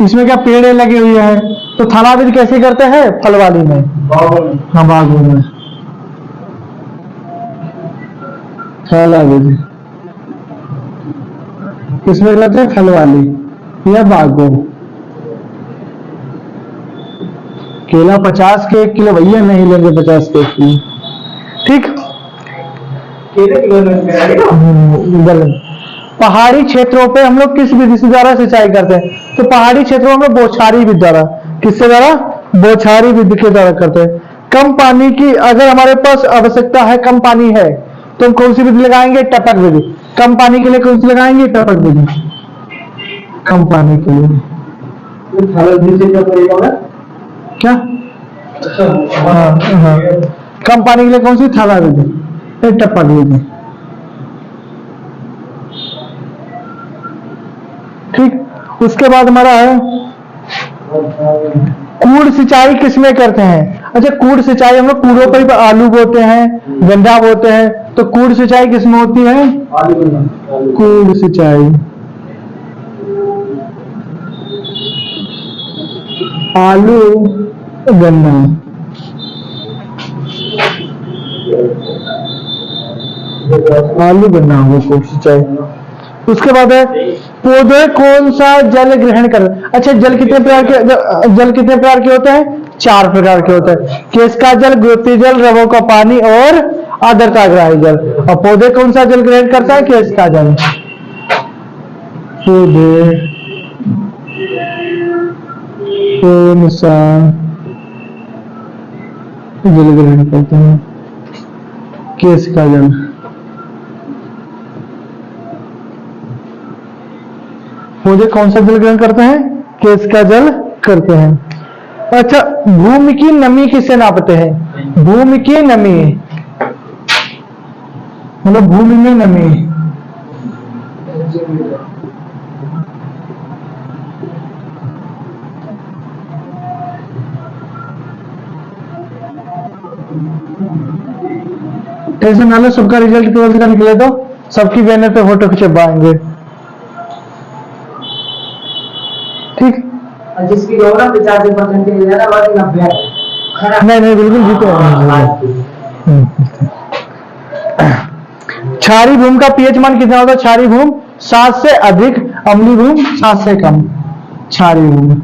इसमें क्या पेड़ लगे हुए हैं, तो थाला बीज कैसे करते हैं? फलवाली में, हाँ, बागों में थाला बीज किसमें करते हैं? फलवाली या बागों। केला 50 के 1 किलो, भैया नहीं लेंगे 50 के 1 किलो। ठीक, पहाड़ी क्षेत्रों पे हम लोग किस विधि से द्वारा सिंचाई करते हैं? तो पहाड़ी क्षेत्रों में बौछारी विधि द्वारा। किससे द्वारा? बौछारी विधि के द्वारा करते हैं। कम पानी की अगर हमारे पास आवश्यकता है, कम पानी है, तो हम कौन सी विधि लगाएंगे? टपक विधि। कम पानी के लिए कौन सी लगाएंगे? टपक विधि, कम पानी के लिए। क्या? हाँ, हाँ, कम पानी के लिए कौन सी? थाला विधि, टपक विधि। ठीक, उसके बाद हमारा है कूड़ सिंचाई किसमें करते हैं? अच्छा, कूड़ सिंचाई हम लोग कूड़ों पर आलू बोते हैं, गन्ना बोते हैं, तो कूड़ सिंचाई किसमें होती है? कूड़ सिंचाई, आलू गन्ना। आलू गन्ना हो कूड़ सिंचाई। उसके बाद है पौधे कौन सा जल ग्रहण कर, अच्छा जल कितने प्रकार के, जल कितने प्रकार के होते हैं? 4 प्रकार के होते हैं। केश का जल, गोती जल, रवों का पानी और आर्द्रता ग्राही जल। और पौधे कौन सा जल ग्रहण करता है? केश का जल। पौधे कौन सा जल ग्रहण करते हैं? केश का जल। पौधे कौन सा जल ग्रहण करते हैं? केश का जल करते हैं। अच्छा, भूमि की नमी किसे नापते हैं? भूमि की नमी मतलब भूमि में नमी। टेंशन ना लो, सबका रिजल्ट 12th का निकले तो सबकी बैनर पे फोटो खिंचवाएंगे, ठीक। जिसकी होगा 85% के लिए बाकी 90 नहीं नहीं बिल्कुल जीते हैं। क्षारीय भूमि का पीएच मान कितना होता है? क्षारीय भूमि 7 से अधिक, अम्लीय भूमि 7 से कम। क्षारीय भूमि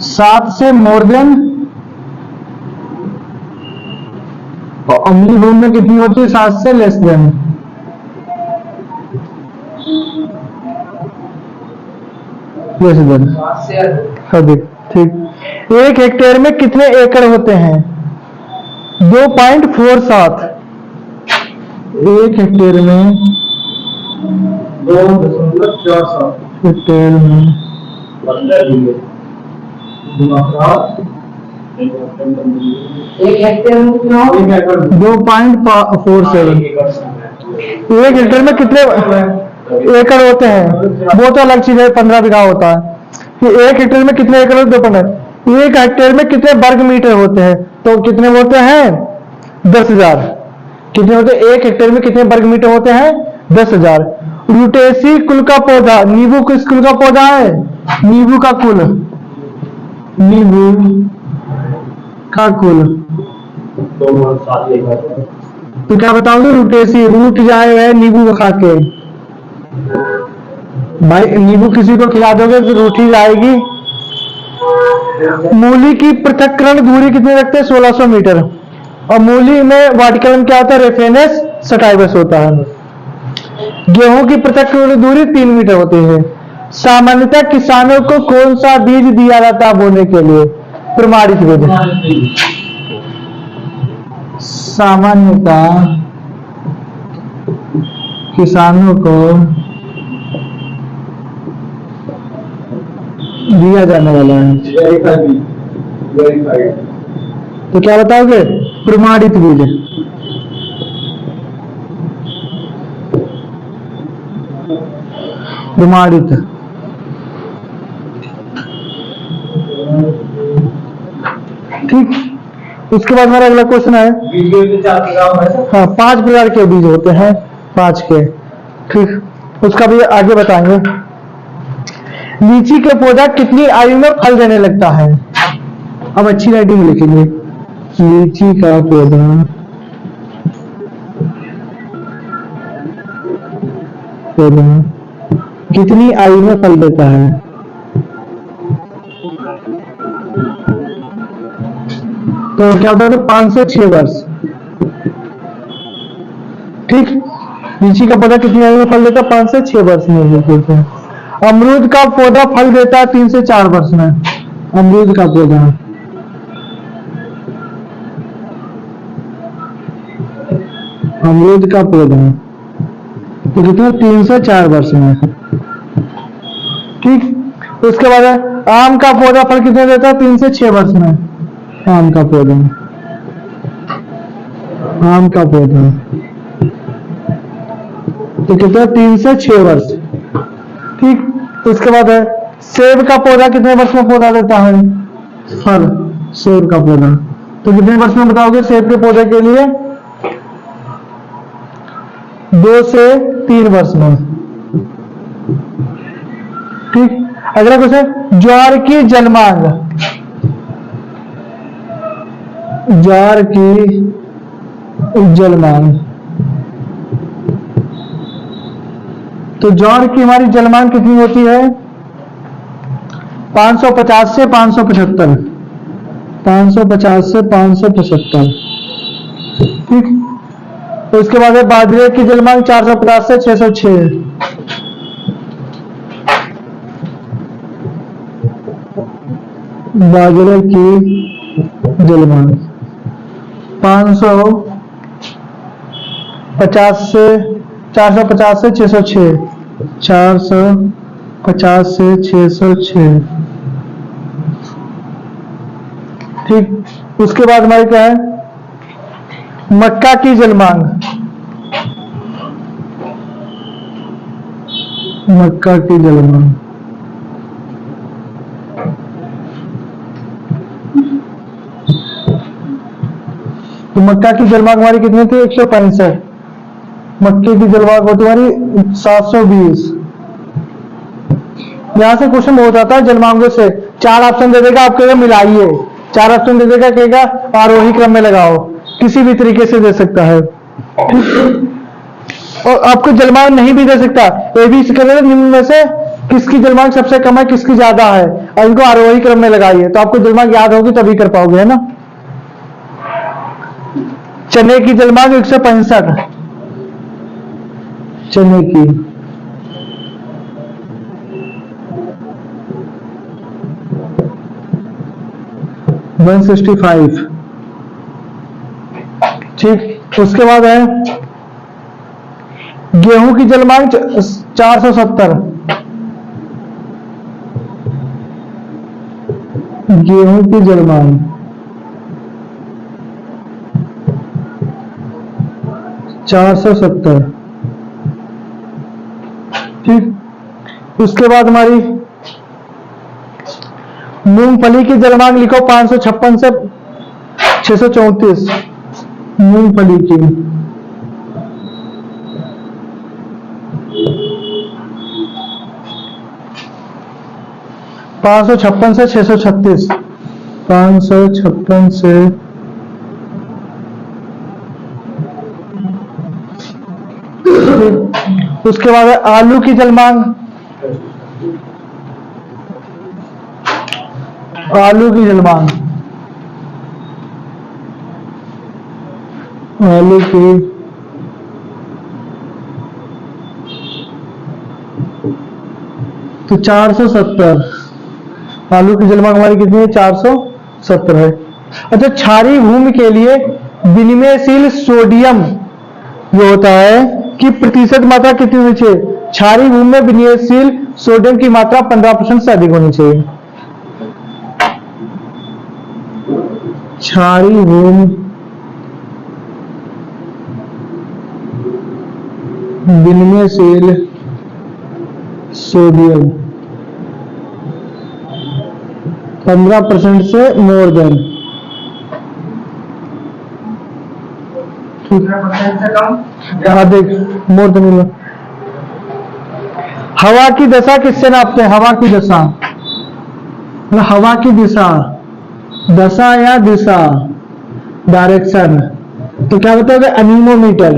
7 से मोर देन, और अम्लीय भूमि में कितनी होती है? 7 से लेस देन। अधिक, ठीक। 1 हेक्टेयर में कितने एकड़ होते हैं? 2.47। 1 हेक्टेयर में 2.47 हेक्टेयर में 1 हेक्टेयर में कितना? 2.47। 1 हेक्टेयर में कितने एकड़ होते हैं? वो तो अलग चीज है, 15 बीघा होता है। कि 1 हेक्टेयर में कितने एकड़ होते हैं? 1 हेक्टेयर में कितने वर्ग मीटर होते हैं? तो कितने होते हैं? 10,000। कितने होते हैं? 1 हेक्टेयर में कितने वर्ग मीटर होते हैं? 10,000। रूटेसी कुल का पौधा, नींबू किस कुल का पौधा है? नींबू का कुल, नींबू का कुल। तो क्या बताओगे? रूटेसी, रूट जाए है नींबू को खा के। भाई नींबू किसी को खिला दोगे तो रूठी जाएगी। मूली की पृथक्करण दूरी कितनी रखते हैं? 1600 मीटर। और मूली में वाटिकल में क्या होता है? रेफेनस सटाइवस होता है। गेहूं की पृथक्करण दूरी 3 मीटर होती है। सामान्यतः किसानों को कौन सा बीज दिया जाता है बोने के लिए? प्रमाणित बीज। सामान्यतः किसानों को दिया जाने वाला है, तो क्या बताओगे? प्रमाणित बीज। प्रमाणित। ठीक। उसके बाद हमारा अगला क्वेश्चन है, हाँ 5 प्रकार के बीज होते हैं, 5 के, ठीक। उसका भी आगे बताएंगे। लीची का पौधा कितनी आयु में फल देने लगता है? अब अच्छी राइटिंग लिखेंगे। लीची का पौधा कितनी आयु में फल देता है? तो क्या होता है? 5 से 6 वर्ष, ठीक। लीची का पौधा कितनी आयु में फल देता है? 5 से 6 वर्ष में देते हैं। अमरूद का पौधा फल देता है 3 से 4 वर्ष में। अमरूद का पौधा, अमरूद का पौधा तो कितना? 3 से 4 वर्ष में, ठीक। उसके बाद है आम का पौधा फल कितने देता है? 3 से 6 वर्ष में। आम का पौधा, आम का पौधा तो कितना? 3 से 6 वर्ष, ठीक। उसके बाद है सेब का पौधा कितने वर्ष में पौधा देता है? फल, सेब का पौधा तो कितने वर्ष में बताओगे? सेब के पौधे के लिए 2 से 3 वर्ष में, ठीक। अगला क्वेश्चन, ज्वार की जलमांग, ज्वार की जलमांग तो जौर की हमारी जलमांग कितनी होती है? 550 से 575, 550 से 575। ठीक। तो इसके बाद है बाजरे की जलमांग 450 से 606। बाजरे की जलमांग 550 से 450 से 606, 450 से 606। ठीक। उसके बाद हमारी क्या है? मक्का की जलमांग, मक्का की जलमांग तो मक्का की जलमांग हमारी कितनी थी? 165। मक्के की जलमांग होती हमारी 720। यहां से क्वेश्चन हो जाता है जलमांगों से। 4 ऑप्शन दे देगा, आप कहेगा मिलाइए। 4 ऑप्शन दे देगा, कहेगा आरोही क्रम में लगाओ। किसी भी तरीके से दे सकता है। और आपको जलमांग नहीं भी दे सकता। ये भी करेगा निम्न में से किसकी जलमांग सबसे कम है, किसकी ज्यादा है, और इनको आरोही क्रम में लगाइए। तो आपको जलमांग याद होगी तभी कर पाओगे, है ना। चने की जलमांग 165, चने की 165। ठीक। उसके बाद है गेहूं की जलमांग 470, गेहूं की जलमांग 470। ठीक। उसके बाद हमारी मूंगफली की जलमांग लिखो 556 से 634, मूंगफली की 556 से 636, 556 से उसके बाद है आलू की जलमांग, आलू की जलमांग, आलू की तो 470। आलू की जलमांग हमारी कितनी है? 470 है। अच्छा, क्षारीय भूमि के लिए विनिमयशील सोडियम जो होता है कि प्रतिशत मात्रा कितनी होनी चाहिए? क्षारीय भूमि में विनिमयशील सोडियम की मात्रा 15% से अधिक होनी चाहिए। क्षारीय भूमि विनिमयशील सोडियम 15% से मोर देन। 15% से कम। देख, मोर देन। हवा की दशा किससे नापते हैं? हवा की दशा, हवा की दिशा, दशा या दिशा, डायरेक्शन। तो क्या बताओगे? एनीमोमीटर,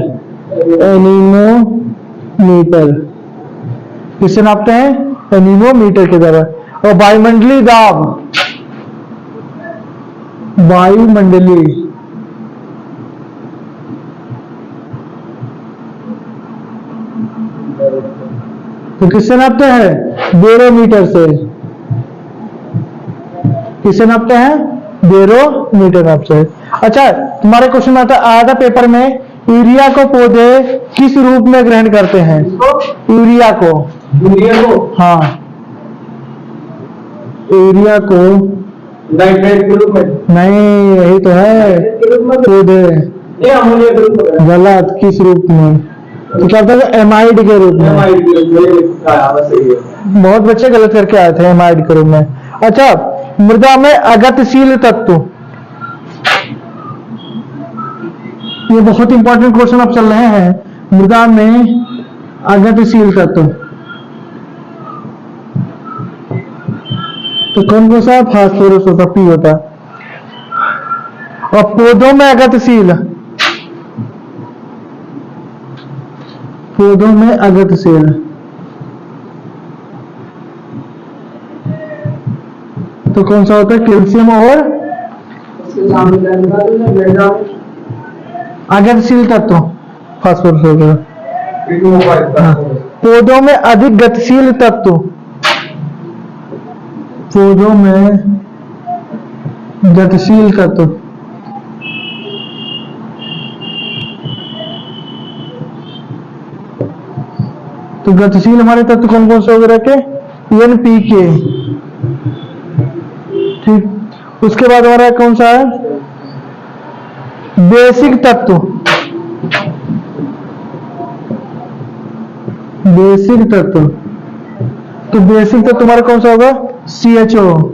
एनीमोमीटर किससे नापते हैं? एनीमोमीटर के द्वारा। और वायुमंडलीय दाब, वायुमंडलीय तो किससे नापते हैं? बैरोमीटर से। किससे नापते हैं? बैरोमीटर नापते हैं। अच्छा, तुम्हारे क्वेश्चन में आया था पेपर में, यूरिया को पौधे किस रूप में ग्रहण करते हैं? यूरिया को, हाँ, यूरिया को नाइट्रेट के रूप में नहीं, यही तो है पौधे। गलत, किस रूप में? तो क्या होता है? एमाइड के रूप में। बहुत बच्चे गलत करके आए थे एमाइड के रूप में। अच्छा, मृदा में अगतिशील तत्व, ये बहुत इंपॉर्टेंट क्वेश्चन अब चल रहे हैं। मृदा में अगतिशील तत्व तो कौन कौन सा? फास्फोरस होता, पी होता। और पौधों में अगतिशील, पौधों में अगतिशील तो कौन सा होता है? कैल्शियम और उसके सामने लगेगा तो मैं बैठ जाऊं। अगतिशील तत्व फास्फोरस वगैरह। हाँ। पौधों में अधिक गतिशील तत्व, पौधों में गतिशील तत्व, तो गतिशील हमारे तत्व कौन कौन से वगैरह के? NPK। ठीक, उसके बाद हमारा कौन सा है? बेसिक तत्व, बेसिक तत्व, तो बेसिक तत्व तुम्हारा कौन सा होगा? CHO।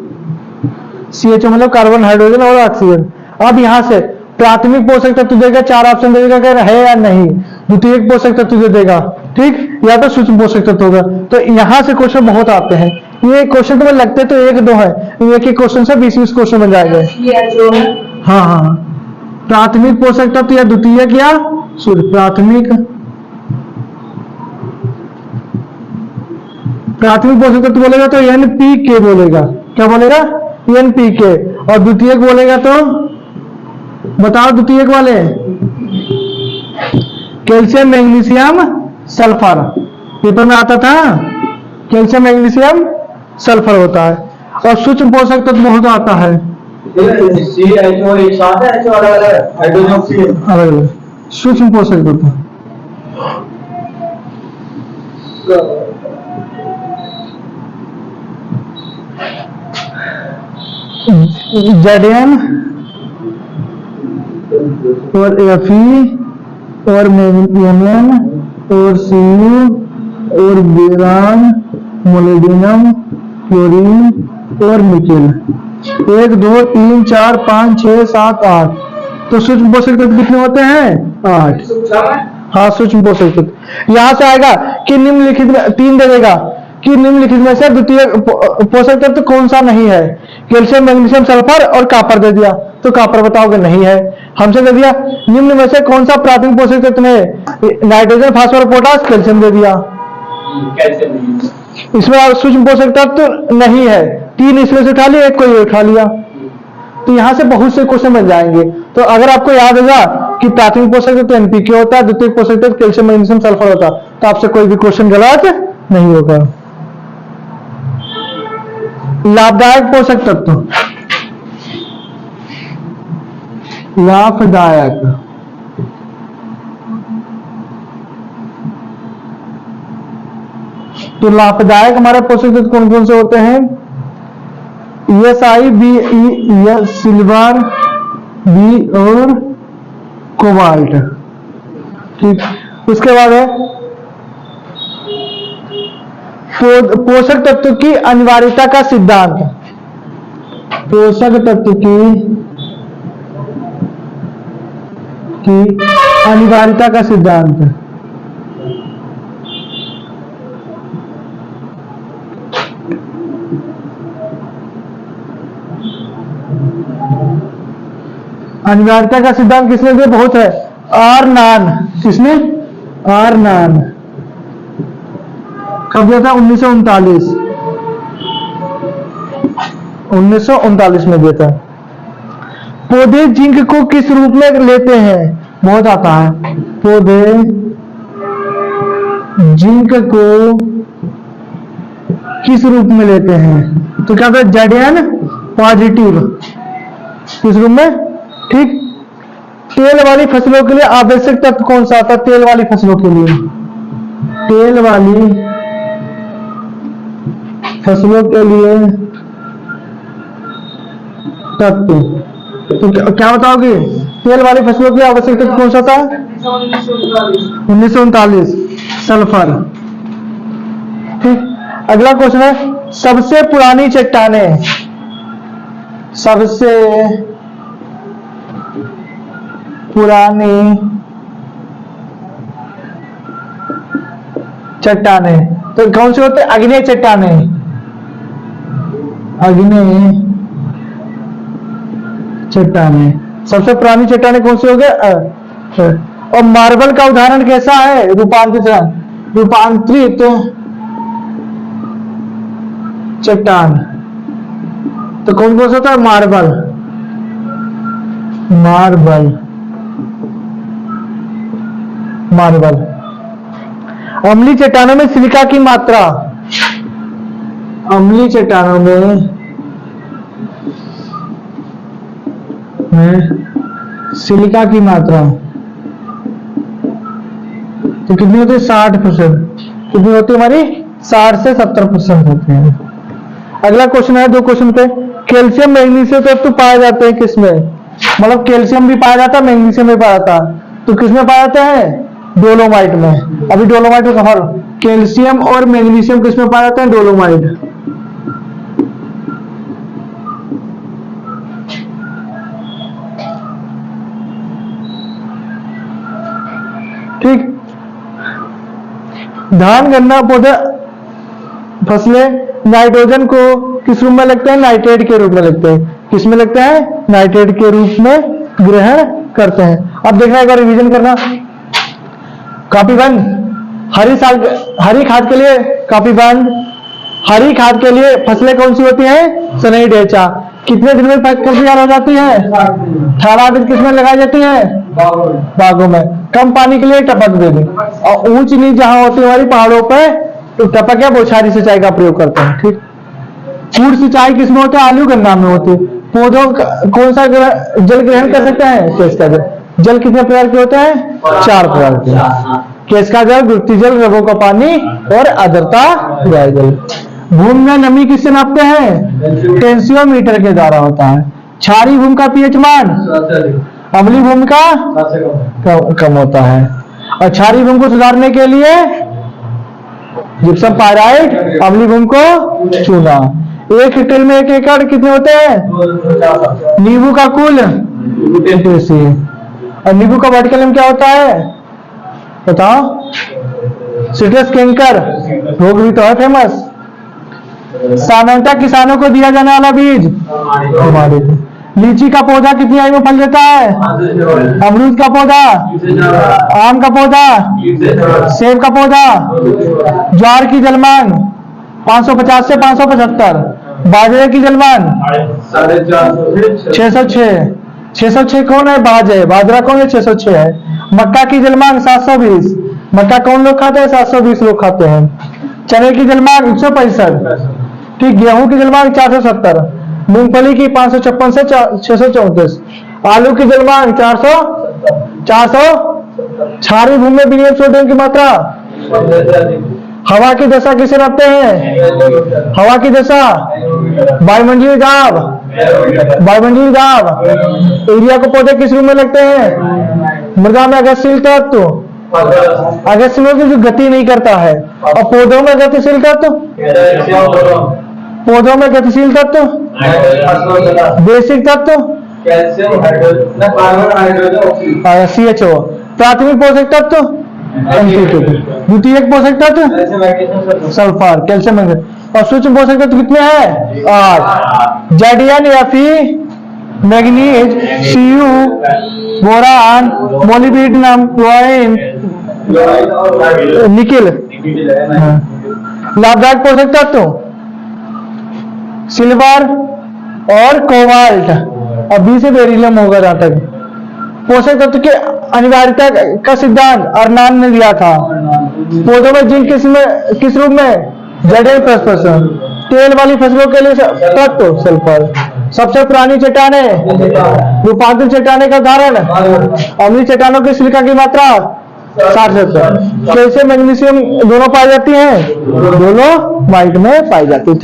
CHO मतलब कार्बन, हाइड्रोजन और ऑक्सीजन। अब यहां से प्राथमिक पोषक तत्व देगा, 4 ऑप्शन देगा कि है या नहीं। द्वितीयक पोषक तत्व देगा, ठीक, या तो सूक्ष्म पोषक तत्व होगा। तो यहां से क्वेश्चन बहुत आते हैं। ये क्वेश्चन तुम्हें लगते तो 1-2 है, एक एक क्वेश्चन से 20-20 क्वेश्चन बन जाएंगे। हाँ हाँ, प्राथमिक पोषक तत्व या द्वितीयक या प्राथमिक, प्राथमिक पोषक तत्व बोलेगा तो NPK बोलेगा। क्या बोलेगा? NPK। और द्वितीयक बोलेगा तो बताओ, द्वितीयक वाले कैल्शियम, मैग्नीशियम, सल्फर। पेपर में आता था, कैल्शियम, मैग्नीशियम, सल्फर होता है। और सूक्ष्म पोषक तत्व बहुत आता है, CHO एक साथ है, HO अलग अलग है, हाइड्रोजन ऑक्सीजन अलग अलग। सूक्ष्म पोषक तत्व ZN और Fe और Mn और Cu और बोरान, मोलिब्डेनम, क्लोरीन और निकेल। 1 2 3 4 5 6 7 8। तो सूक्ष्म पोषक तत्व कितने होते हैं? 8। हाँ, सूक्ष्म पोषक तत्व। यहां से आएगा कि निम्नलिखित में 3 दे देगा कि निम्नलिखित में से द्वितीय पोषक तत्व कौन सा नहीं है? कैल्शियम, मैग्नीशियम, सल्फर और कॉपर दे दिया, तो कॉपर बताओगे नहीं है। हमसे दे दिया निम्न में से कौन सा प्राथमिक पोषक तत्व है? नाइट्रोजन, फास्फोरस, पोटास, कैल्शियम दे दिया। इसमें सूक्ष्म पोषक तत्व नहीं है, 3 इसमें से उठा लिया, 1 को उठा लिया। तो यहां से बहुत से क्वेश्चन बन जाएंगे। तो अगर आपको याद होगा कि प्राथमिक पोषक तत्व NPK होता है, द्वितीय पोषक तत्व कैल्शियम, मैग्नीशियम, सल्फर होता, तो आपसे कोई भी क्वेश्चन गलत नहीं होगा। लाभदायक पोषक तत्व, लाभदायक, तो लाभदायक हमारे पोषक तत्व कौन कौन से होते हैं? SI, Be, सिल्वर, बी और कोबाल्ट। ठीक, उसके बाद है पोषक तत्व की अनिवार्यता का सिद्धांत, पोषक तत्व की अनिवार्यता का सिद्धांत। अनिवार्यता का सिद्धांत किसने दिया? बहुत है, आर्नान। किसने? आर्नान। कब दिया था? 1939 में दिया था। पौधे जिंक को किस रूप में लेते हैं? बहुत आता है। पौधे जिंक को किस रूप में लेते हैं? तो क्या था? ZN positive. किस रूप में? ठीक। तेल वाली फसलों के लिए आवश्यक तत्व कौन सा आता है? तेल वाली फसलों के लिए, तेल वाली फसलों के लिए तत्व, तो क्या बताओगे? तेल वाली फसलों के लिए आवश्यक तत्व कौन सा था? 1939, सल्फर। ठीक। अगला क्वेश्चन है, सबसे पुरानी चट्टानें, सबसे पुरानी चट्टानें तो कौन से होते हैं? आग्नेय चट्टानें, आग्नेय चट्टानें। सबसे पुरानी चट्टानें कौन सी हो गए? और मार्बल का उदाहरण कैसा है? रूपांतरित चट्टान। तो कौन सा होता है? मार्बल। Marble, marble. अम्लीय चट्टानों में सिलिका की मात्रा, अम्लीय चट्टानों में सिलिका की मात्रा तो कितनी होती है? 60%। कितनी होती है हमारी? 60 से 70% होती है। अगला क्वेश्चन है 2 क्वेश्चन पे। कैल्शियम मैग्नीशियम तत्व पाए जाते हैं किसमें? मतलब कैल्शियम भी पाया जाता है, मैग्नीशियम भी पाया जाता है, तो किसमें पाया जाता है? डोलोमाइट में। अभी डोलोमाइट में सवाल, कैल्शियम और मैग्नीशियम किसमें पाया जाता है? डोलोमाइट। ठीक। धान, गन्ना, पौधे, फसलें नाइट्रोजन को किस रूप में लगते हैं? नाइट्रेट के रूप में लगते हैं। किस में लगते हैं? नाइट्रेट के रूप में ग्रहण करते हैं। अब देखना, एक बार रिवीजन करना। कॉपी बंद। हरी खाद के लिए कॉपी बंद। हरी खाद के लिए फसलें कौन सी होती हैं? सनई ढेंचा। कितने दिन में पक कर तैयार हो जाती है? 18 दिन। किसमें लगाई जाती है? बागों में। कम पानी के लिए टपक दे दी। और ऊंच नीच जहां होती है हमारी पहाड़ों पे, तो टपक या बौछारी सिंचाई का प्रयोग करते हैं। ठीक। पूर्ण सिंचाई किसमें होती है? आलू गन्ना में होती है। पौधों कौन सा जल ग्रहण कर सकते हैं? केश का जल। जल कितने प्रकार के होते हैं? 4 प्रकार के। केश का जल, गुप्ती जल, रगों का पानी और आर्द्रता जल। भूमि में नमी किससे नापते हैं? टेंसियोमीटर के द्वारा होता है। क्षारीय भूमि का पीएच मान अम्लीय भूमि का कम होता है। और क्षारीय भूमि को सुधारने के लिए जिप्सम पायराइट, अम्लीय भूमि को चूना। 1 हेक्टेयर में 1 एकड़ कितने होते हैं? नींबू का कुल टीसी। और नींबू का वर्टिकल एम क्या होता है? बताओ। सिट्रस कैंकर रोग भी तो है फेमस। सामान्यतः किसानों को दिया जाने वाला बीज हमारे। लीची का पौधा कितनी आयु में फल देता है? अमरूद का पौधा, आम का पौधा, सेब का पौधा। ज्वार की जलमांग 550 से 575। बाजरे की जलमांग 606। 606 कौन है? बाजरा कौन है? 606 है। मक्का की जलमांग 720। मक्का कौन लोग खाते हैं? 720 लोग खाते हैं। चने की जलमांग 165। ठीक। गेहूं की जलमांग 470। मूंगफली की 556 से 634। आलू की जलमांग 400। क्षारीय भूमि में विनियम सोडियम की मात्रा। हवा की दशा किसे नापते हैं? हवा की दशा वायुमंडलीय दाब। वायुमंडलीय दाब। यूरिया को पौधे किस रूप में लगते हैं? मृदा में गतिशील तत्व। गतिशील जो गति नहीं करता है। और पौधों में गतिशील तत्व। पौधों में गतिशील तत्व, बेसिक तत्व CHO। प्राथमिक पोषक तत्व द्वितीयक पोषक तत्व सल्फर, कैल्शियम। और सूक्ष्म पोषक तत्व कितने हैं? 8। ZN, Fe, manganese, Cu, boron, molybdenum, chlorine, nickel. लाभदायक पोषक तत्व सिल्वर और कोबाल्ट। और बी से बेरिलियम होगा। जहां तक पोषक तत्व की अनिवार्यता का सिद्धांत अर्नान ने दिया था। पौधों में जिंक किस रूप में? ZN++। तेल वाली फसलों के लिए तत्व सल्फर। सबसे पुरानी चट्टाने रूपांतरित चट्टाने का उदाहरण अम्लीय चट्टानों की सिलिका की मात्रा 60%। कैल्शियम मैग्नीशियम दोनों पाई जाती हैं? डोलोमाइट में पाई जाती है।